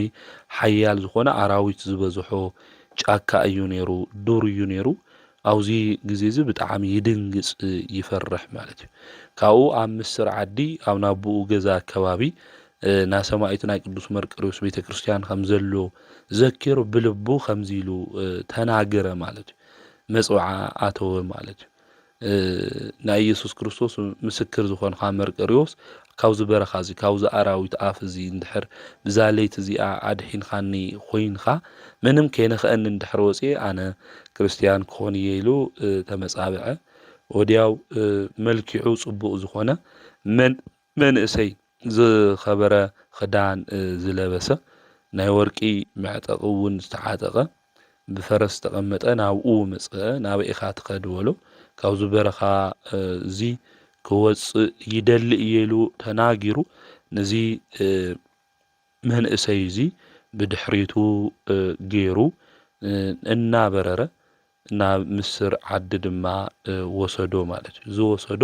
ሓያል ዝኾነ አራዊት ዝበዝሖ ጫካ እዩ ነይሩ ዱርዩ ነይሩ አውዚ ግዜ እዚ ብጣዕሚ ይድንግጽ ይፈርሕ ማለት እዩ ካብኡ ኣብ ምስር ዓዲ ኣብ ናብኡ ገዛ አከባቢ ናሰማይትና ቅዱስ መርቆሬዎስ ቤተክርስቲያን ከም ዘሎ ዘኪር ብልቡ ከምዚ ኢሉ ተናገረ ማለት እዩ መጽዋዓ አተወ ማለት እዩ ናይ ኢየሱስ ክርስቶስ ምስክር ዝኾንካ መርቆሬዎስ ካውዚ በረኻ እዚ ካውዚ ኣራዊት ኣፍ እዚ እንድሕር ብዛለይቲ እዚኣ ኣድሒንኻኒ ኮይንኻ ምንም ከይንኽአኒ እንድሕር ወፅየ ኣነ ክርስቲያን ክኾን እየ ኢሉ ተመጻብዐ። ወዲያው መልኪዑ ጽቡቕ ዝኾነ መንእሰይ ዝኸበረ ክዳን ዝለበሰ ናይ ወርቂ መዕጠቕ እውን ዝተዓጠቐ ብፈረስ ተቐመጠ ናብኡ መጽአ ናበይ ኢኻ ትኸድ በሎ ካብዚ በረኻ እዚ ክወፅእ ይደሊ እየ ኢሉ ተናጊሩ ነዚ መንእሰይ እዚ ብድሕሪቱ ገይሩ እናበረረ ናብ ምስር ዓዲ ድማ ወሰዶ ማለት እዩ። ዝወሰዶ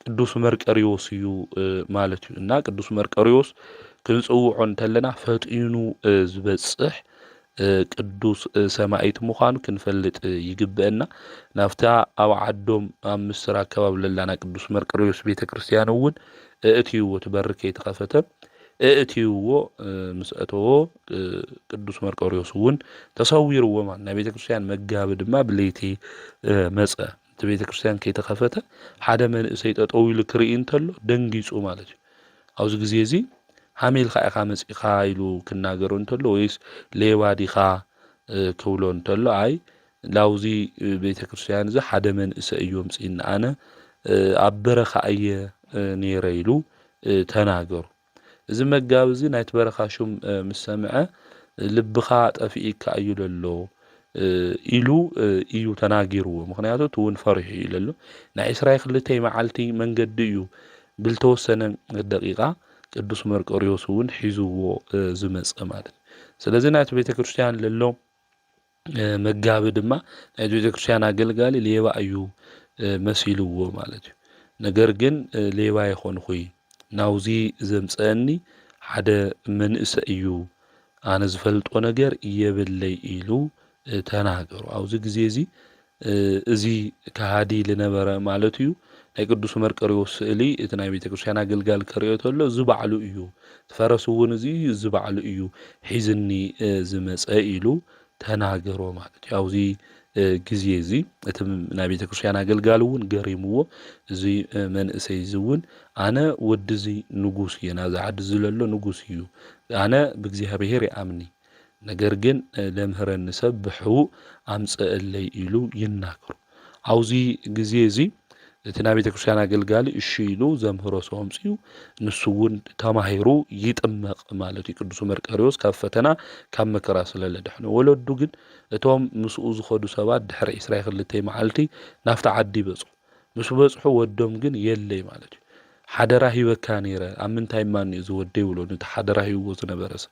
ቅዱስ መርቆሬዎስ እዩ ማለት እዩ። እና ቅዱስ መርቆሬዎስ ክንጽውዖ እንተለና ፈጢኑ ዝበጽሕ ቅዱስ ሰማዒት ምዃኑ ክንፈልጥ ይግብአና። ናብታ ኣብ ዓዶም ኣብ ምስር ኣከባቢ ለላና ቅዱስ መርቆሬዎስ ቤተ ክርስቲያን እውን እእትይዎ ትበሪ ከይተኸፈተ እእትይዎ ምስ አተዎ ቅዱስ መርቆሬዎስ እውን ተሰዊርዎ ማለት ናይ ቤተ ክርስቲያን መጋቢ ድማ ብለይቲ መጽአ እቲ ቤተ ክርስቲያን ከይተኸፈተ ሓደ መንእሰይ ጠጠው ኢሉ ክርኢ እንተሎ ደንጊጹ ማለት እዩ። ኣብዚ ግዜ እዚ ሃሜልካ ኢኻ መጺኻ ኢሉ ክናገሮ እንተሎ ወይስ ሌባ ዲኻ ክብሎ እንተሎ ኣይ ላውዚ ቤተ ክርስቲያን እዚ ሓደ መንእሰይ እዩ ምጽኢና ኣነ ኣብ በረኻ እየ ነይረ ኢሉ ተናገሩ። እዚ መጋቢ እዚ ናይቲ በረኻ ሹም ምስ ሰምዐ ልብኻ ጠፊኢካ እዩ ዘሎ ኢሉ እዩ ተናጊርዎ። ምክንያቱ እውን ፈሪሑ እዩ ዘሎ ናይ 22 መዓልቲ መንገዲ እዩ ብልተወሰነ ደቂቓ ቅዱስ መርቆሬዎስ እውን ሒዝዎ ዝመጽእ ማለት እዩ። ስለዚ ናይቲ ቤተ ክርስቲያን ዘሎ መጋቢ ድማ ናይቲ ቤተ ክርስቲያን ኣገልጋሊ ሌባ እዩ መሲልዎ ማለት እዩ። ነገር ግን ሌባ ይኾንኹይ ናውዚ ዘምጽአኒ ሓደ መንእሰይ እዩ ኣነ ዝፈልጦ ነገር የብለይ ኢሉ ተናገሩ። ኣብዚ ግዜ እዚ ከሃዲ ዝነበረ ማለት እዩ ናይ ቅዱስ መርቆሬዎስ ስእሊ እቲ ናይ ቤተ ክርስቲያን ኣገልጋሊ ክሪኦ ተሎ ዝበዕሉ እዩ ተፈረስ እውን እዚ ዝበዕሉ እዩ ሒዝኒ ዝመጸ ኢሉ ተናገሮ ማለት እዩ። ኣብዚ ግዜ እዚ እቲ ናይ ቤተ ክርስቲያን ኣገልጋሊ እውን ገሪምዎ እዚ መንእሰይ እውን ኣነ ወዲ እዚ ንጉስ እየ ናብዚ ዓዲ ዝለሎ ንጉስ እዩ ኣነ ብእግዚአብሔር ይኣምኒ ነገር ግን ለምህረኒ ሰብ ብሕቡእ ኣምጽአለይ ኢሉ ይናገሩ። ኣብዚ ግዜ እዚ እቲ ናይ ቤተ ክርስቲያን ኣገልጋሊ እሺ ኢሉ ዘምህሮ ሰው ኣምጽኡ ንሱ እውን ተማሂሩ ይጥመቕ ማለት እዩ። ቅዱስ መርቆሬዎስ ካብ ፈተና ካብ መከራ ስለለድሕነ ወለዱ ግን እቶም ምስኡ ዝኸዱ ሰባት ድሕሪ 22 መዓልቲ ናፍቲ ዓዲ በጽሑ። ምስ በጽሑ ወዶም ግን የለይ ማለት እዩ። ሓደራ ሂበካ ነይረ ኣብ ምንታይ ማን እዩ ዝወደ ይብሎ ነቲ ሓደራ ሂብዎ ዝነበረ ሰብ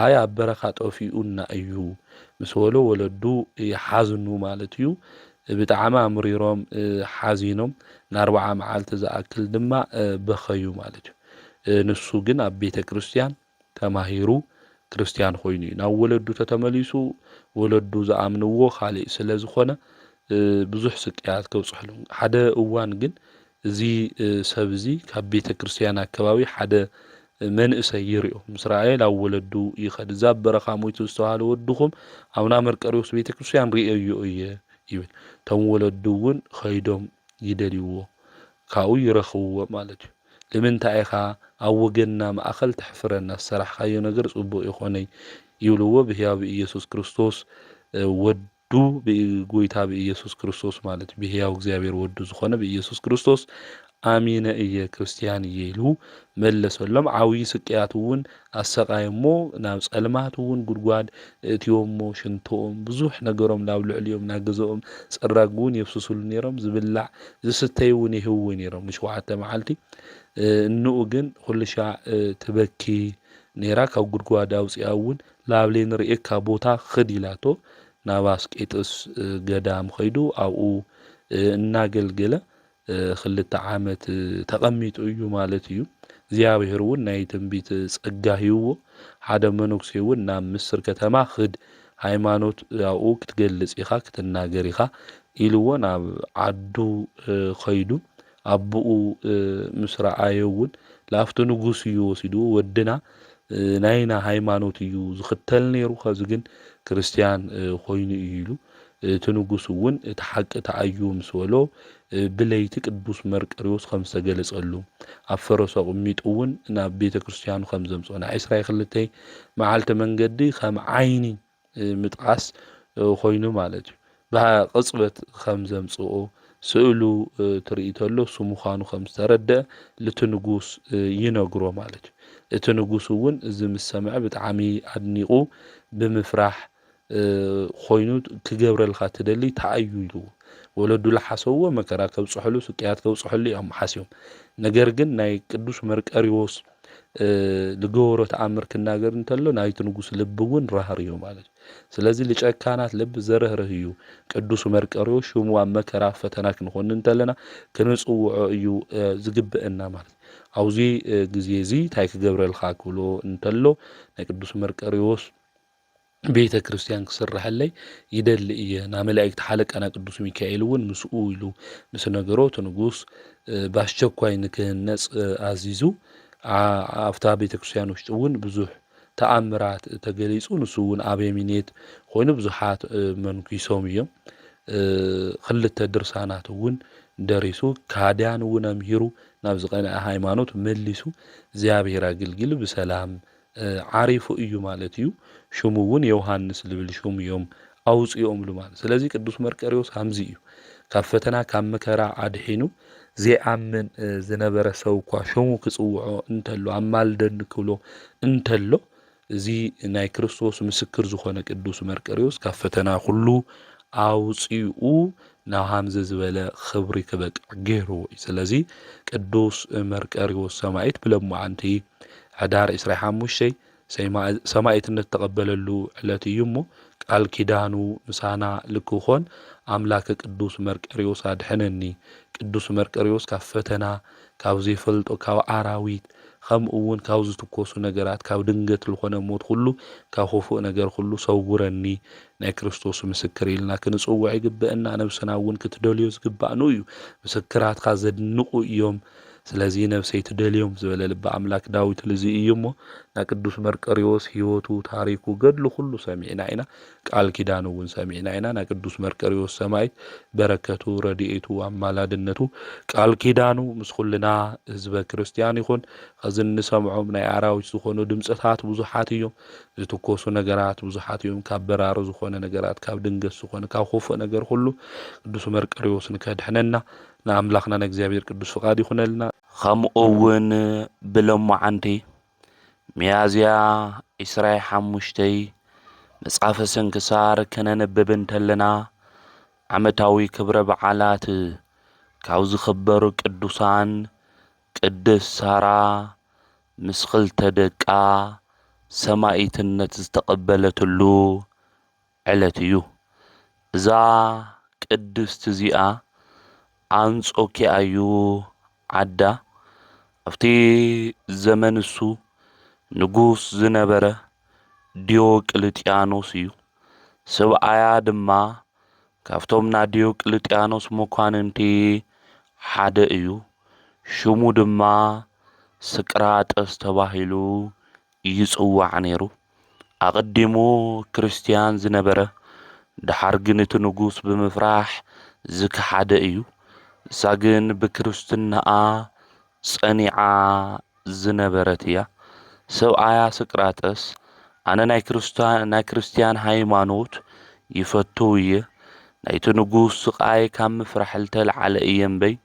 ኣይ ኣብ በረኻ ጠፊኡና እዩ ምስ በሎ ወለዱ ይሓዝኑ ማለት እዩ። ብጣዕሚ ኣምሪሮም ሓዚኖም ን40 መዓልቲ ዝኣክል ድማ በኸዩ ማለት እዩ። ንሱ ግን ኣብ ቤተ ክርስቲያን ተማሂሩ ክርስቲያን ኮይኑ እዩ ናብ ወለዱ ተተመሊሱ ወለዱ ዝኣምንዎ ካልእ ስለ ዝኾነ ብዙሕ ስቅያት ከብጽሕሉ ሓደ እዋን ግን እዚ ሰብ እዚ ካብ ቤተ ክርስቲያን ኣከባቢ ሓደ መንእሰይ ይርኦ ምስ ረኣየ ናብ ወለዱ ይኸድ እዛ በረኻ ሞይቱ ዝተባሃለ ወድኹም ኣብና መርቆሬዎስ ቤተ ክርስቲያን ሪአዮ እየ ይብል። እቶም ወለዱ እውን ኸይዶም ይደልይዎ ካብኡ ይረኽብዎ ማለት እዩ። ንምንታይ ኢኻ ኣብ ወገንና ማእኸል ተሕፍረና ዝሰራሕካዮ ነገር ጽቡቕ ይኾነይ ይብልዎ። ብሕያው ብኢየሱስ ክርስቶስ ወዱ ብጎይታ ብኢየሱስ ክርስቶስ ማለት ብሕያው እግዚአብሔር ወዱ ዝኾነ ብኢየሱስ ክርስቶስ ኣሚነ እየ ክርስቲያን እየ ኢሉ መለሰሎም። ዓብዪ ስቅያት እውን ኣሰቃየሞ ናብ ጸልማት እውን ጉድጓድ እትዮሞ ሽንቶኦም ብዙሕ ነገሮም ናብ ልዕሊኦም ናብ ገዝኦም ጽራግ እውን የብስስሉ ነይሮም ዝብላዕ ዝስተይ እውን ይህብዎ ነይሮም ን7 መዓልቲ እንኡ ግን ኩልሻዕ ትበኪ ነይራ ካብ ጉድጓድ ኣውፂኣ እውን ላብለይ ንርእየካ ቦታ ኽድ ኢላቶ ናብ ኣስቄጥስ ገዳም ኸይዱ ኣብኡ እናገልገለ 2 ዓመት ተቐሚጡ እዩ ማለት እዩ። እግዚአብሔር እውን ናይ ትንቢት ጸጋ ሂብዎ ሓደ መነኩሴ እውን ናብ ምስር ከተማ ኽድ ሃይማኖት ኣብኡ ክትገልጽ ኢኻ ክትናገር ኢኻ ኢልዎ ናብ ዓዱ ኸይዱ ኣቦኡ ምስ ረኣየ እውን ላፍቲ ንጉስ እዩ ወሲድዎ ወድና ናይና ሃይማኖት እዩ ዝኽተል ነይሩ ኸዚ ግን ክርስቲያን ኮይኑ እዩ ኢሉ تنقصون تحق تعيو مسولو بليت قدوس مرقريوس خمسة جلسلو أفرس أميتون نا بيت كريستيانو خمسة أنا إسرائيل خلتي معالت من جدي خم عيني متقاس خوينو مالتي بها قصبت خمسة مسؤو سئلو تريتلو سمخانو خمسة رد لتنقص ينقرو مالتي تنقصون زم السمع بتعمي عدنيقو بمفرح خوينو كجبر الخاتدلي تعيو ولدو لحسوه مكرا كوصحلو سقيات كوصحلو يوم حاسيوم ነገር ግን ናይ ቅዱስ መርቀሪዎስ ልጎሮ ተአምር ክናገር እንተሎ ናይት ንጉስ ልብውን ራህርዩ ማለት ስለዚህ ለጨካናት ልብ ዘረህርህ እዩ ቅዱስ መርቀሪዎስ ሹሙ አመከራ ፈተና ክንሆን እንተለና ክንጽውዖ እዩ ዝግብእና ማለት አውዚ ግዜዚ ታይክ ገብረልኻ ክብሎ እንተሎ ናይ ቅዱስ መርቀሪዎስ ቤተ ክርስቲያን ክስራሕለይ ይደል እየ ና መላእክት ሓለቃና ቅዱስ ሚካኤል ውን ምስኡ ኢሉ ምስ ነገሮት ንጉስ ባስቸኳይ ንክህነጽ አዚዙ አፍታ ቤተ ክርስቲያን ውሽጥ ውን ብዙሕ ተአምራት ተገሊጹ ንሱ ውን አቤሚኔት ኮይኑ ብዙሓት መንኩሶም እዮም ክልተ ድርሳናት ውን ደሪሱ ካዲያን ውን አምሂሩ ናብ ዝቀነአ ሃይማኖት መሊሱ እግዚአብሔር አገልግል በሰላም ዓሪፉ እዩ ማለት እዩ شموون يوحنس لبل شوم يوم أوصي يوم لمان سلازي قدوس مرقريوس همزي እዩ ካብ ፈተና ካብ መከራ አድሒኑ ዘአምን ዝነበረ ሰው ኳ ሾሙ ክጽውዖ እንተሎ አማልደን ክብሎ እንተሎ እዚ ናይ ክርስቶስ ምስክር ዝኾነ ቅዱስ መርቀሪዎስ ካብ ፈተና ሁሉ አውጽኡ ናብ ሃምዘ ዝበለ ክብሪ ክበቅ ገይሩ ስለዚ ቅዱስ መርቀሪዎስ ሰማዕት ብለሙዓንቲ ሕዳር 25 ሰማዕትነት ተቀበለሉ ዕለት እዩ ሞ ቃል ኪዳኑ ምሳና ልክኾን አምላከ ቅዱስ መርቀሪዎስ አድሕነኒ ቅዱስ መርቀሪዎስ ካብ ፈተና ካብ ዘይፈልጦ ካብ አራዊት ከምኡውን ካብ ዝትኮሱ ነገራት ካብ ድንገት ዝኾነ ሞት ሁሉ ካብ ኾፉእ ነገር ሁሉ ሰውረኒ ናይ ክርስቶስ ምስክር ኢልና ክንጽውዕ ይግብአና ነብስና ውን ክትደልዮ ዝግባእኑ እዩ ምስክራትካ ዘድንቁ እዮም ስለዚህ ነፍሰይ ትደልዮም ዝበለ ልበ አምላክ ዳዊት ለዚ እዩሞ ና ቅዱስ መርቀሪዎስ ህይወቱ ታሪኩ ገድሉ ሁሉ ሰሚዕና ኢና ቃል ኪዳኑ ውን ሰሚዕና ኢና ና ቅዱስ መርቀሪዎስ ሰማዕት በረከቱ ረድኤቱ አማላድነቱ ቃል ኪዳኑ ምስ ኩልና ህዝበ ክርስቲያን ይኹን ከዝን ሰምዖም ናይ አራዊት ዝኾኑ ድምጽታት ብዙሓት እዮም ዝትኮሱ ነገራት ብዙሓት እዮም ካብ በራሪ ዝኾነ ነገራት ካብ ድንገት ዝኾነ ካብ ኾፉእ ነገር ሁሉ ቅዱስ መርቀሪዎስ ንከድሕነና نعملخنا نجزابير قدوس فقادي خنالنا خمؤون بلمعنتي ميازيا إسراء حمشتي مصحف سنكسار كنا نببن تلنا عمتاوي كبر بعالات كاوز خبر قدوسان قدس سارا مسخل تدقا سمائتنت استقبلت له علتيو زا قدس تزيئا አንጾኪያ እዩ ዓዳ ኣብቲ ዘመን እሱ ንጉስ ዝነበረ ዲዮቅልጥያኖስ እዩ ሰብኣያ ድማ ካብቶም ና ዲዮቅልጥያኖስ መኳንንቲ ሓደ እዩ ሽሙ ድማ ስቅራጥስ ተባሂሉ ይጽዋዕ ነይሩ አቀዲሙ ክርስቲያን ዝነበረ ድሓር ግን እቲ ንጉስ ብምፍራሕ ዝከሓደ እዩ ሳግን በክርስትናኣ ጸኒዓ ዝነበረት እያ ሰብኣያ ስቅራጥስ ኣነ ናይ ክርስቲያን ሃይማኖት ይፈቱ እየ ናይቲ ንጉስ ስቃይ ካብ ምፍራሕ ልተልዓለ እየንበይ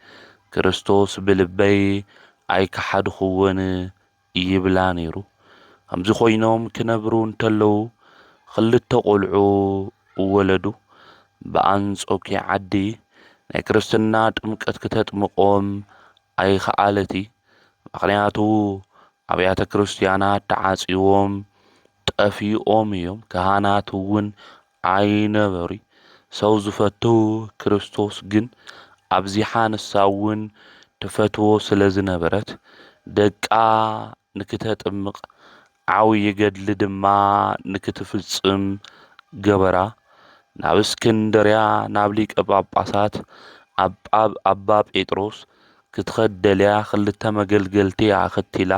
ክርስቶስ ብልበይ ኣይከሓድኹውን ይብላ ነይሩ ከምዚ ኮይኖም ክነብሩ እንተለው ክልተ ቆልዑ ወለዱ በአንጾኪያ ዓዲ ናይ ክርስትና ጥምቀት ከተጥምቆም ኣይከኣለቲ ምክንያቱ ኣብያተ ክርስቲያናት ተዓጽዮም ጠፊኦም እዮም ካህናት ውን ኣይነበሩ ሰው ዝፈቱ ክርስቶስ ግን ኣብዚሓ ንሳውን ተፈትዎ ስለ ዝነበረት ደቃ ንክተጥምቅ ዓብይ ገድሊ ድማ ንክትፍጽም ገበራ ናብ እስክንድርያ ናብ ሊቀ ጳጳሳት አባ ጴጥሮስ ክትኸደልያ ክልተ መገልገልቲ ኣኸቲላ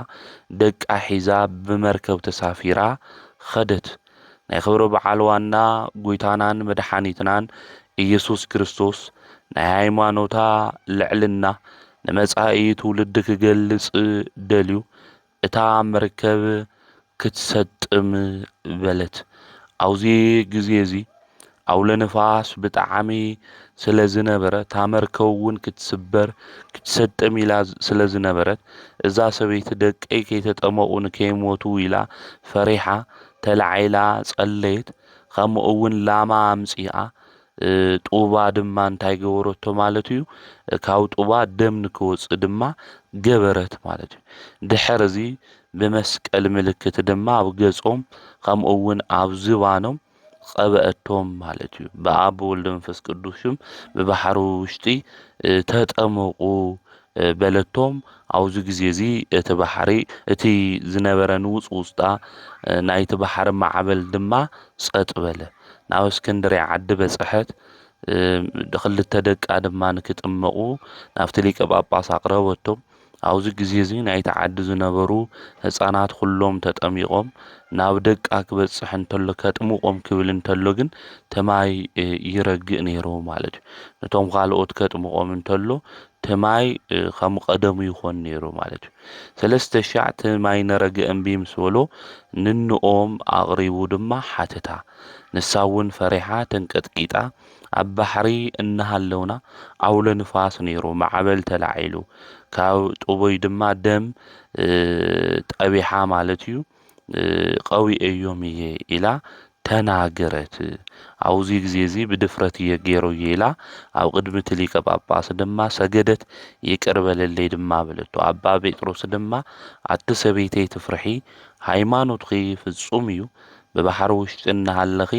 ደቃ ሒዛ ብመርከብ ተሳፊራ ኸደት ናይ ክብረ በዓል ዋና ጎይታናን መድሓኒትናን ኢየሱስ ክርስቶስ ናይ ሃይማኖታ ልዕልና ንመጻኢ ትውልዲ ክገልጽ ደልዩ እታ መርከብ ክትሰጥም በለት። አውዚ ግዜ እዚ አውሎ ነፋስ ብጣዕሚ ስለ ዝነበረ እታ መርከብ እውን ክትስበር ክትሰጥም ኢላ ስለ ዝነበረት እዛ ሰበይቲ ደቀይ ከይተጠመቁ ንከይሞቱ ኢላ ፈሪሓ ተላዒላ ጸለየት። ከምኡ እውን ላማ አምፂኣ ጡባ ድማ እንታይ ገበረቶ ማለት እዩ ካብ ጡባ ደም ንክወፅእ ድማ ገበረት ማለት እዩ። ድሕር እዚ ብመስቀል ምልክት ድማ ኣብ ገጾም ከምኡ እውን ኣብ ዝባኖም ቀብአቶም ማለት እዩ። ብአብ ወልድ መንፈስ ቅዱስ ሽም ብባሕሪ ውሽጢ ተጠመቁ በለቶም። አውዚ ግዜ እዚ እቲ ባሕሪ እቲ ዝነበረ ንውፅውፅታ ናይቲ ባሕሪ ማዕበል ድማ ጸጥ በለ። ናብ እስክንድርያ ዓዲ በጽሐት። ክልተ ደቃ ድማ ንክጥመቁ ናብቲ ሊቀ ጳጳስ አቅረበቶም። አውዚ ግዜ እዚ ናይቲ ዓዲ ዝነበሩ ህፃናት ኩሎም ተጠሚቆም ናብ ደቃ ክበጽሕ እንተሎ ከጥምቆም ክብል እንተሎ ግን ተማይ ይረግእ ነይሩ ማለት እዩ። ነቶም ካልኦት ከጥምቆም እንተሎ ተማይ ከም ቀደሙ ይኾን ነይሩ ማለት እዩ። 3,000 ተማይ ነረግእ እምቢ ምስ በሎ ንንኦም አቅሪቡ ድማ ሓተታ ንሳ እውን ፈሪሓ ተንቀጥቂጣ ኣብ ባሕሪ እናሃለውና አውሎ ንፋስ ነይሩ ማዕበል ተላዒሉ ካብ ጡቦይ ድማ ደም ጠቢሓ ማለት እዩ ቀዊአዮም እየ ኢላ ተናገረት። አውዚ ግዜ እዚ ብድፍረት እየ ገይሮ ኢላ ኣብ ቅድሚ እቲ ሊቀ ጳጳስ ድማ ሰገደት። ይቅር በለለይ ድማ በለቶ። አባ ጴጥሮስ ድማ ኣቲ ሰበይተይ ትፍርሒ ሃይማኖትኺ ፍጹም እዩ ብባሕሪ ውሽጢ እናሃለኺ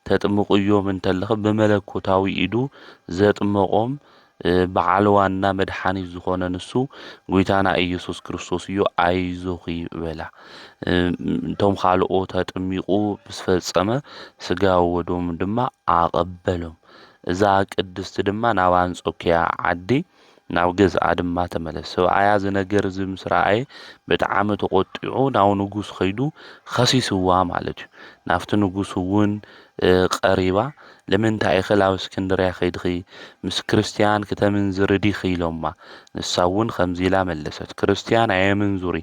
ተጥምቁዮም እንተለኺ ብመለኮታዊ ኢዱ ዘጥመቆም በዓል ዋና መድሓኒት ዝኾነ ንሱ ጎይታና ኢየሱስ ክርስቶስ እዩ አይዞኺ በላ። እቶም ካልኦት ተጥሚቁ ብዝፈጸመ ስጋ ወዶም ድማ አቀበሎም። እዛ ቅድስቲ ድማ ናብ አንጾኪያ ዓዲ ናብ ገዝኣ ድማ ተመለሰ። ሰብኣያ ዝነገር እዚ ምስ ረአየ ብጣዕሚ ተቆጢዑ ናብ ንጉስ ከይዱ ከሲስዋ ማለት እዩ። ናብቲ ንጉስ እውን ቀሪባ ለምንታይ ኢኺ ናብ እስክንድርያ ከይድኺ ምስ ክርስቲያን ክተምንዝሪ ዲኺ ኢሎማ። ንሳ እውን ከምዚ ኢላ መለሰት ክርስቲያን ኣየምንዙሪ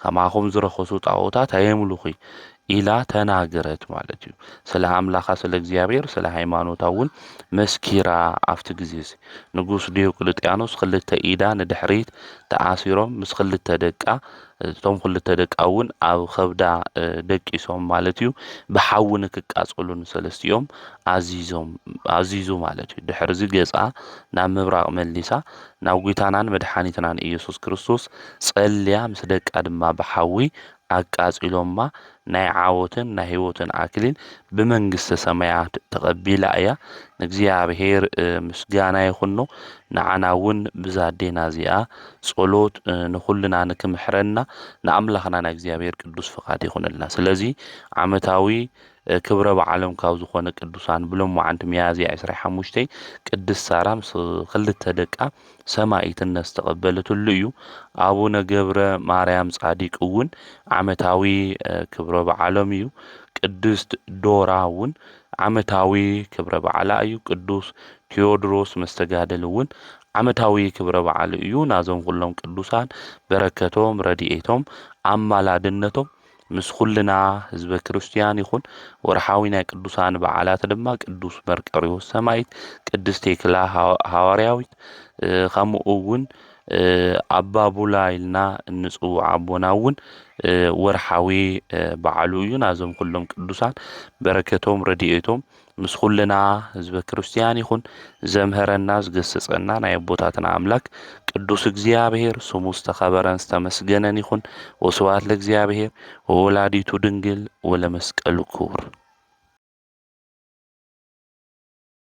ከማኹም ዝረኸሱ ጣዖታት ኣየምልኹ ኢላ ተናገረት ማለት እዩ። ስለ አምላኻ ስለ እግዚአብሔር ስለ ሃይማኖታ እውን መስኪራ ኣብቲ ግዜ እዚ ንጉስ ዲዮቅልጥያኖስ ክልተ ኢዳ ንድሕሪት ተኣሲሮም ምስ ክልተ ደቃ እቶም ክልተ ደቃ እውን ኣብ ከብዳ ደቂሶም ማለት እዩ ብሓዊ ንክቃጸሉ ንሰለስቲኦም ኣዚዙ ማለት እዩ። ድሕሪ እዚ ገጻ ናብ ምብራቅ መሊሳ ናብ ጎይታናን መድሓኒትናን ኢየሱስ ክርስቶስ ጸልያ ምስ ደቃ ድማ ብሓዊ አቃጺሎማ ናይ ዓወትን ናይ ህይወትን አክሊል ብመንግስተ ሰማያት ተቀቢላ እያ። ንእግዚአብሔር ምስጋና ይኹኖ። ንዓና እውን ብዛዴና እዚኣ ጸሎት ንኩልና ንክምሕረና ንኣምላኽና ናይ እግዚአብሔር ቅዱስ ፍቃድ ይኹነልና። ስለዚ ዓመታዊ ክብረ በዓሎም ካብ ዝኾነ ቅዱሳን ብሎም መዓልቲ ሚያዝያ 25 ቅድስት ሳራ ምስ ክልተ ደቃ ሰማዕትነት ዝተቀበለትሉ እዩ። አቡነ ገብረ ማርያም ጻዲቅ እውን ዓመታዊ ክብረ በዓሎም እዩ። ቅድስት ዶራ እውን ዓመታዊ ክብረ በዓላ እዩ። ቅዱስ ቴዎድሮስ መስተጋደል እውን ዓመታዊ ክብረ በዓል እዩ። ናዞም ኩሎም ቅዱሳን በረከቶም ረድኤቶም ኣማላድነቶም ምስ ኩልና ህዝበ ክርስቲያን ይኹን። ወርሓዊ ናይ ቅዱሳን በዓላት ድማ ቅዱስ መርቆሬዎስ ሰማዕት፣ ቅድስት ቴክላ ሐዋርያዊት ከምኡ እውን ኣባ ቡላ ኢልና እንጽውዕ ኣቦና እውን ወርሓዊ በዓሉ እዩ። ናዞም ኩሎም ቅዱሳን በረከቶም ረድኤቶም ምስ ኩልና ህዝበ ክርስቲያን ይኹን። ዘምሃረና ዝገሰጸና ናይ ኣቦታትና አምላክ ቅዱስ እግዚአብሔር ስሙ ዝተኸበረን ዝተመስገነን ይኹን። ወስብሐት ለእግዚአብሔር ወወላዲቱ ድንግል ወለመስቀሉ ክቡር።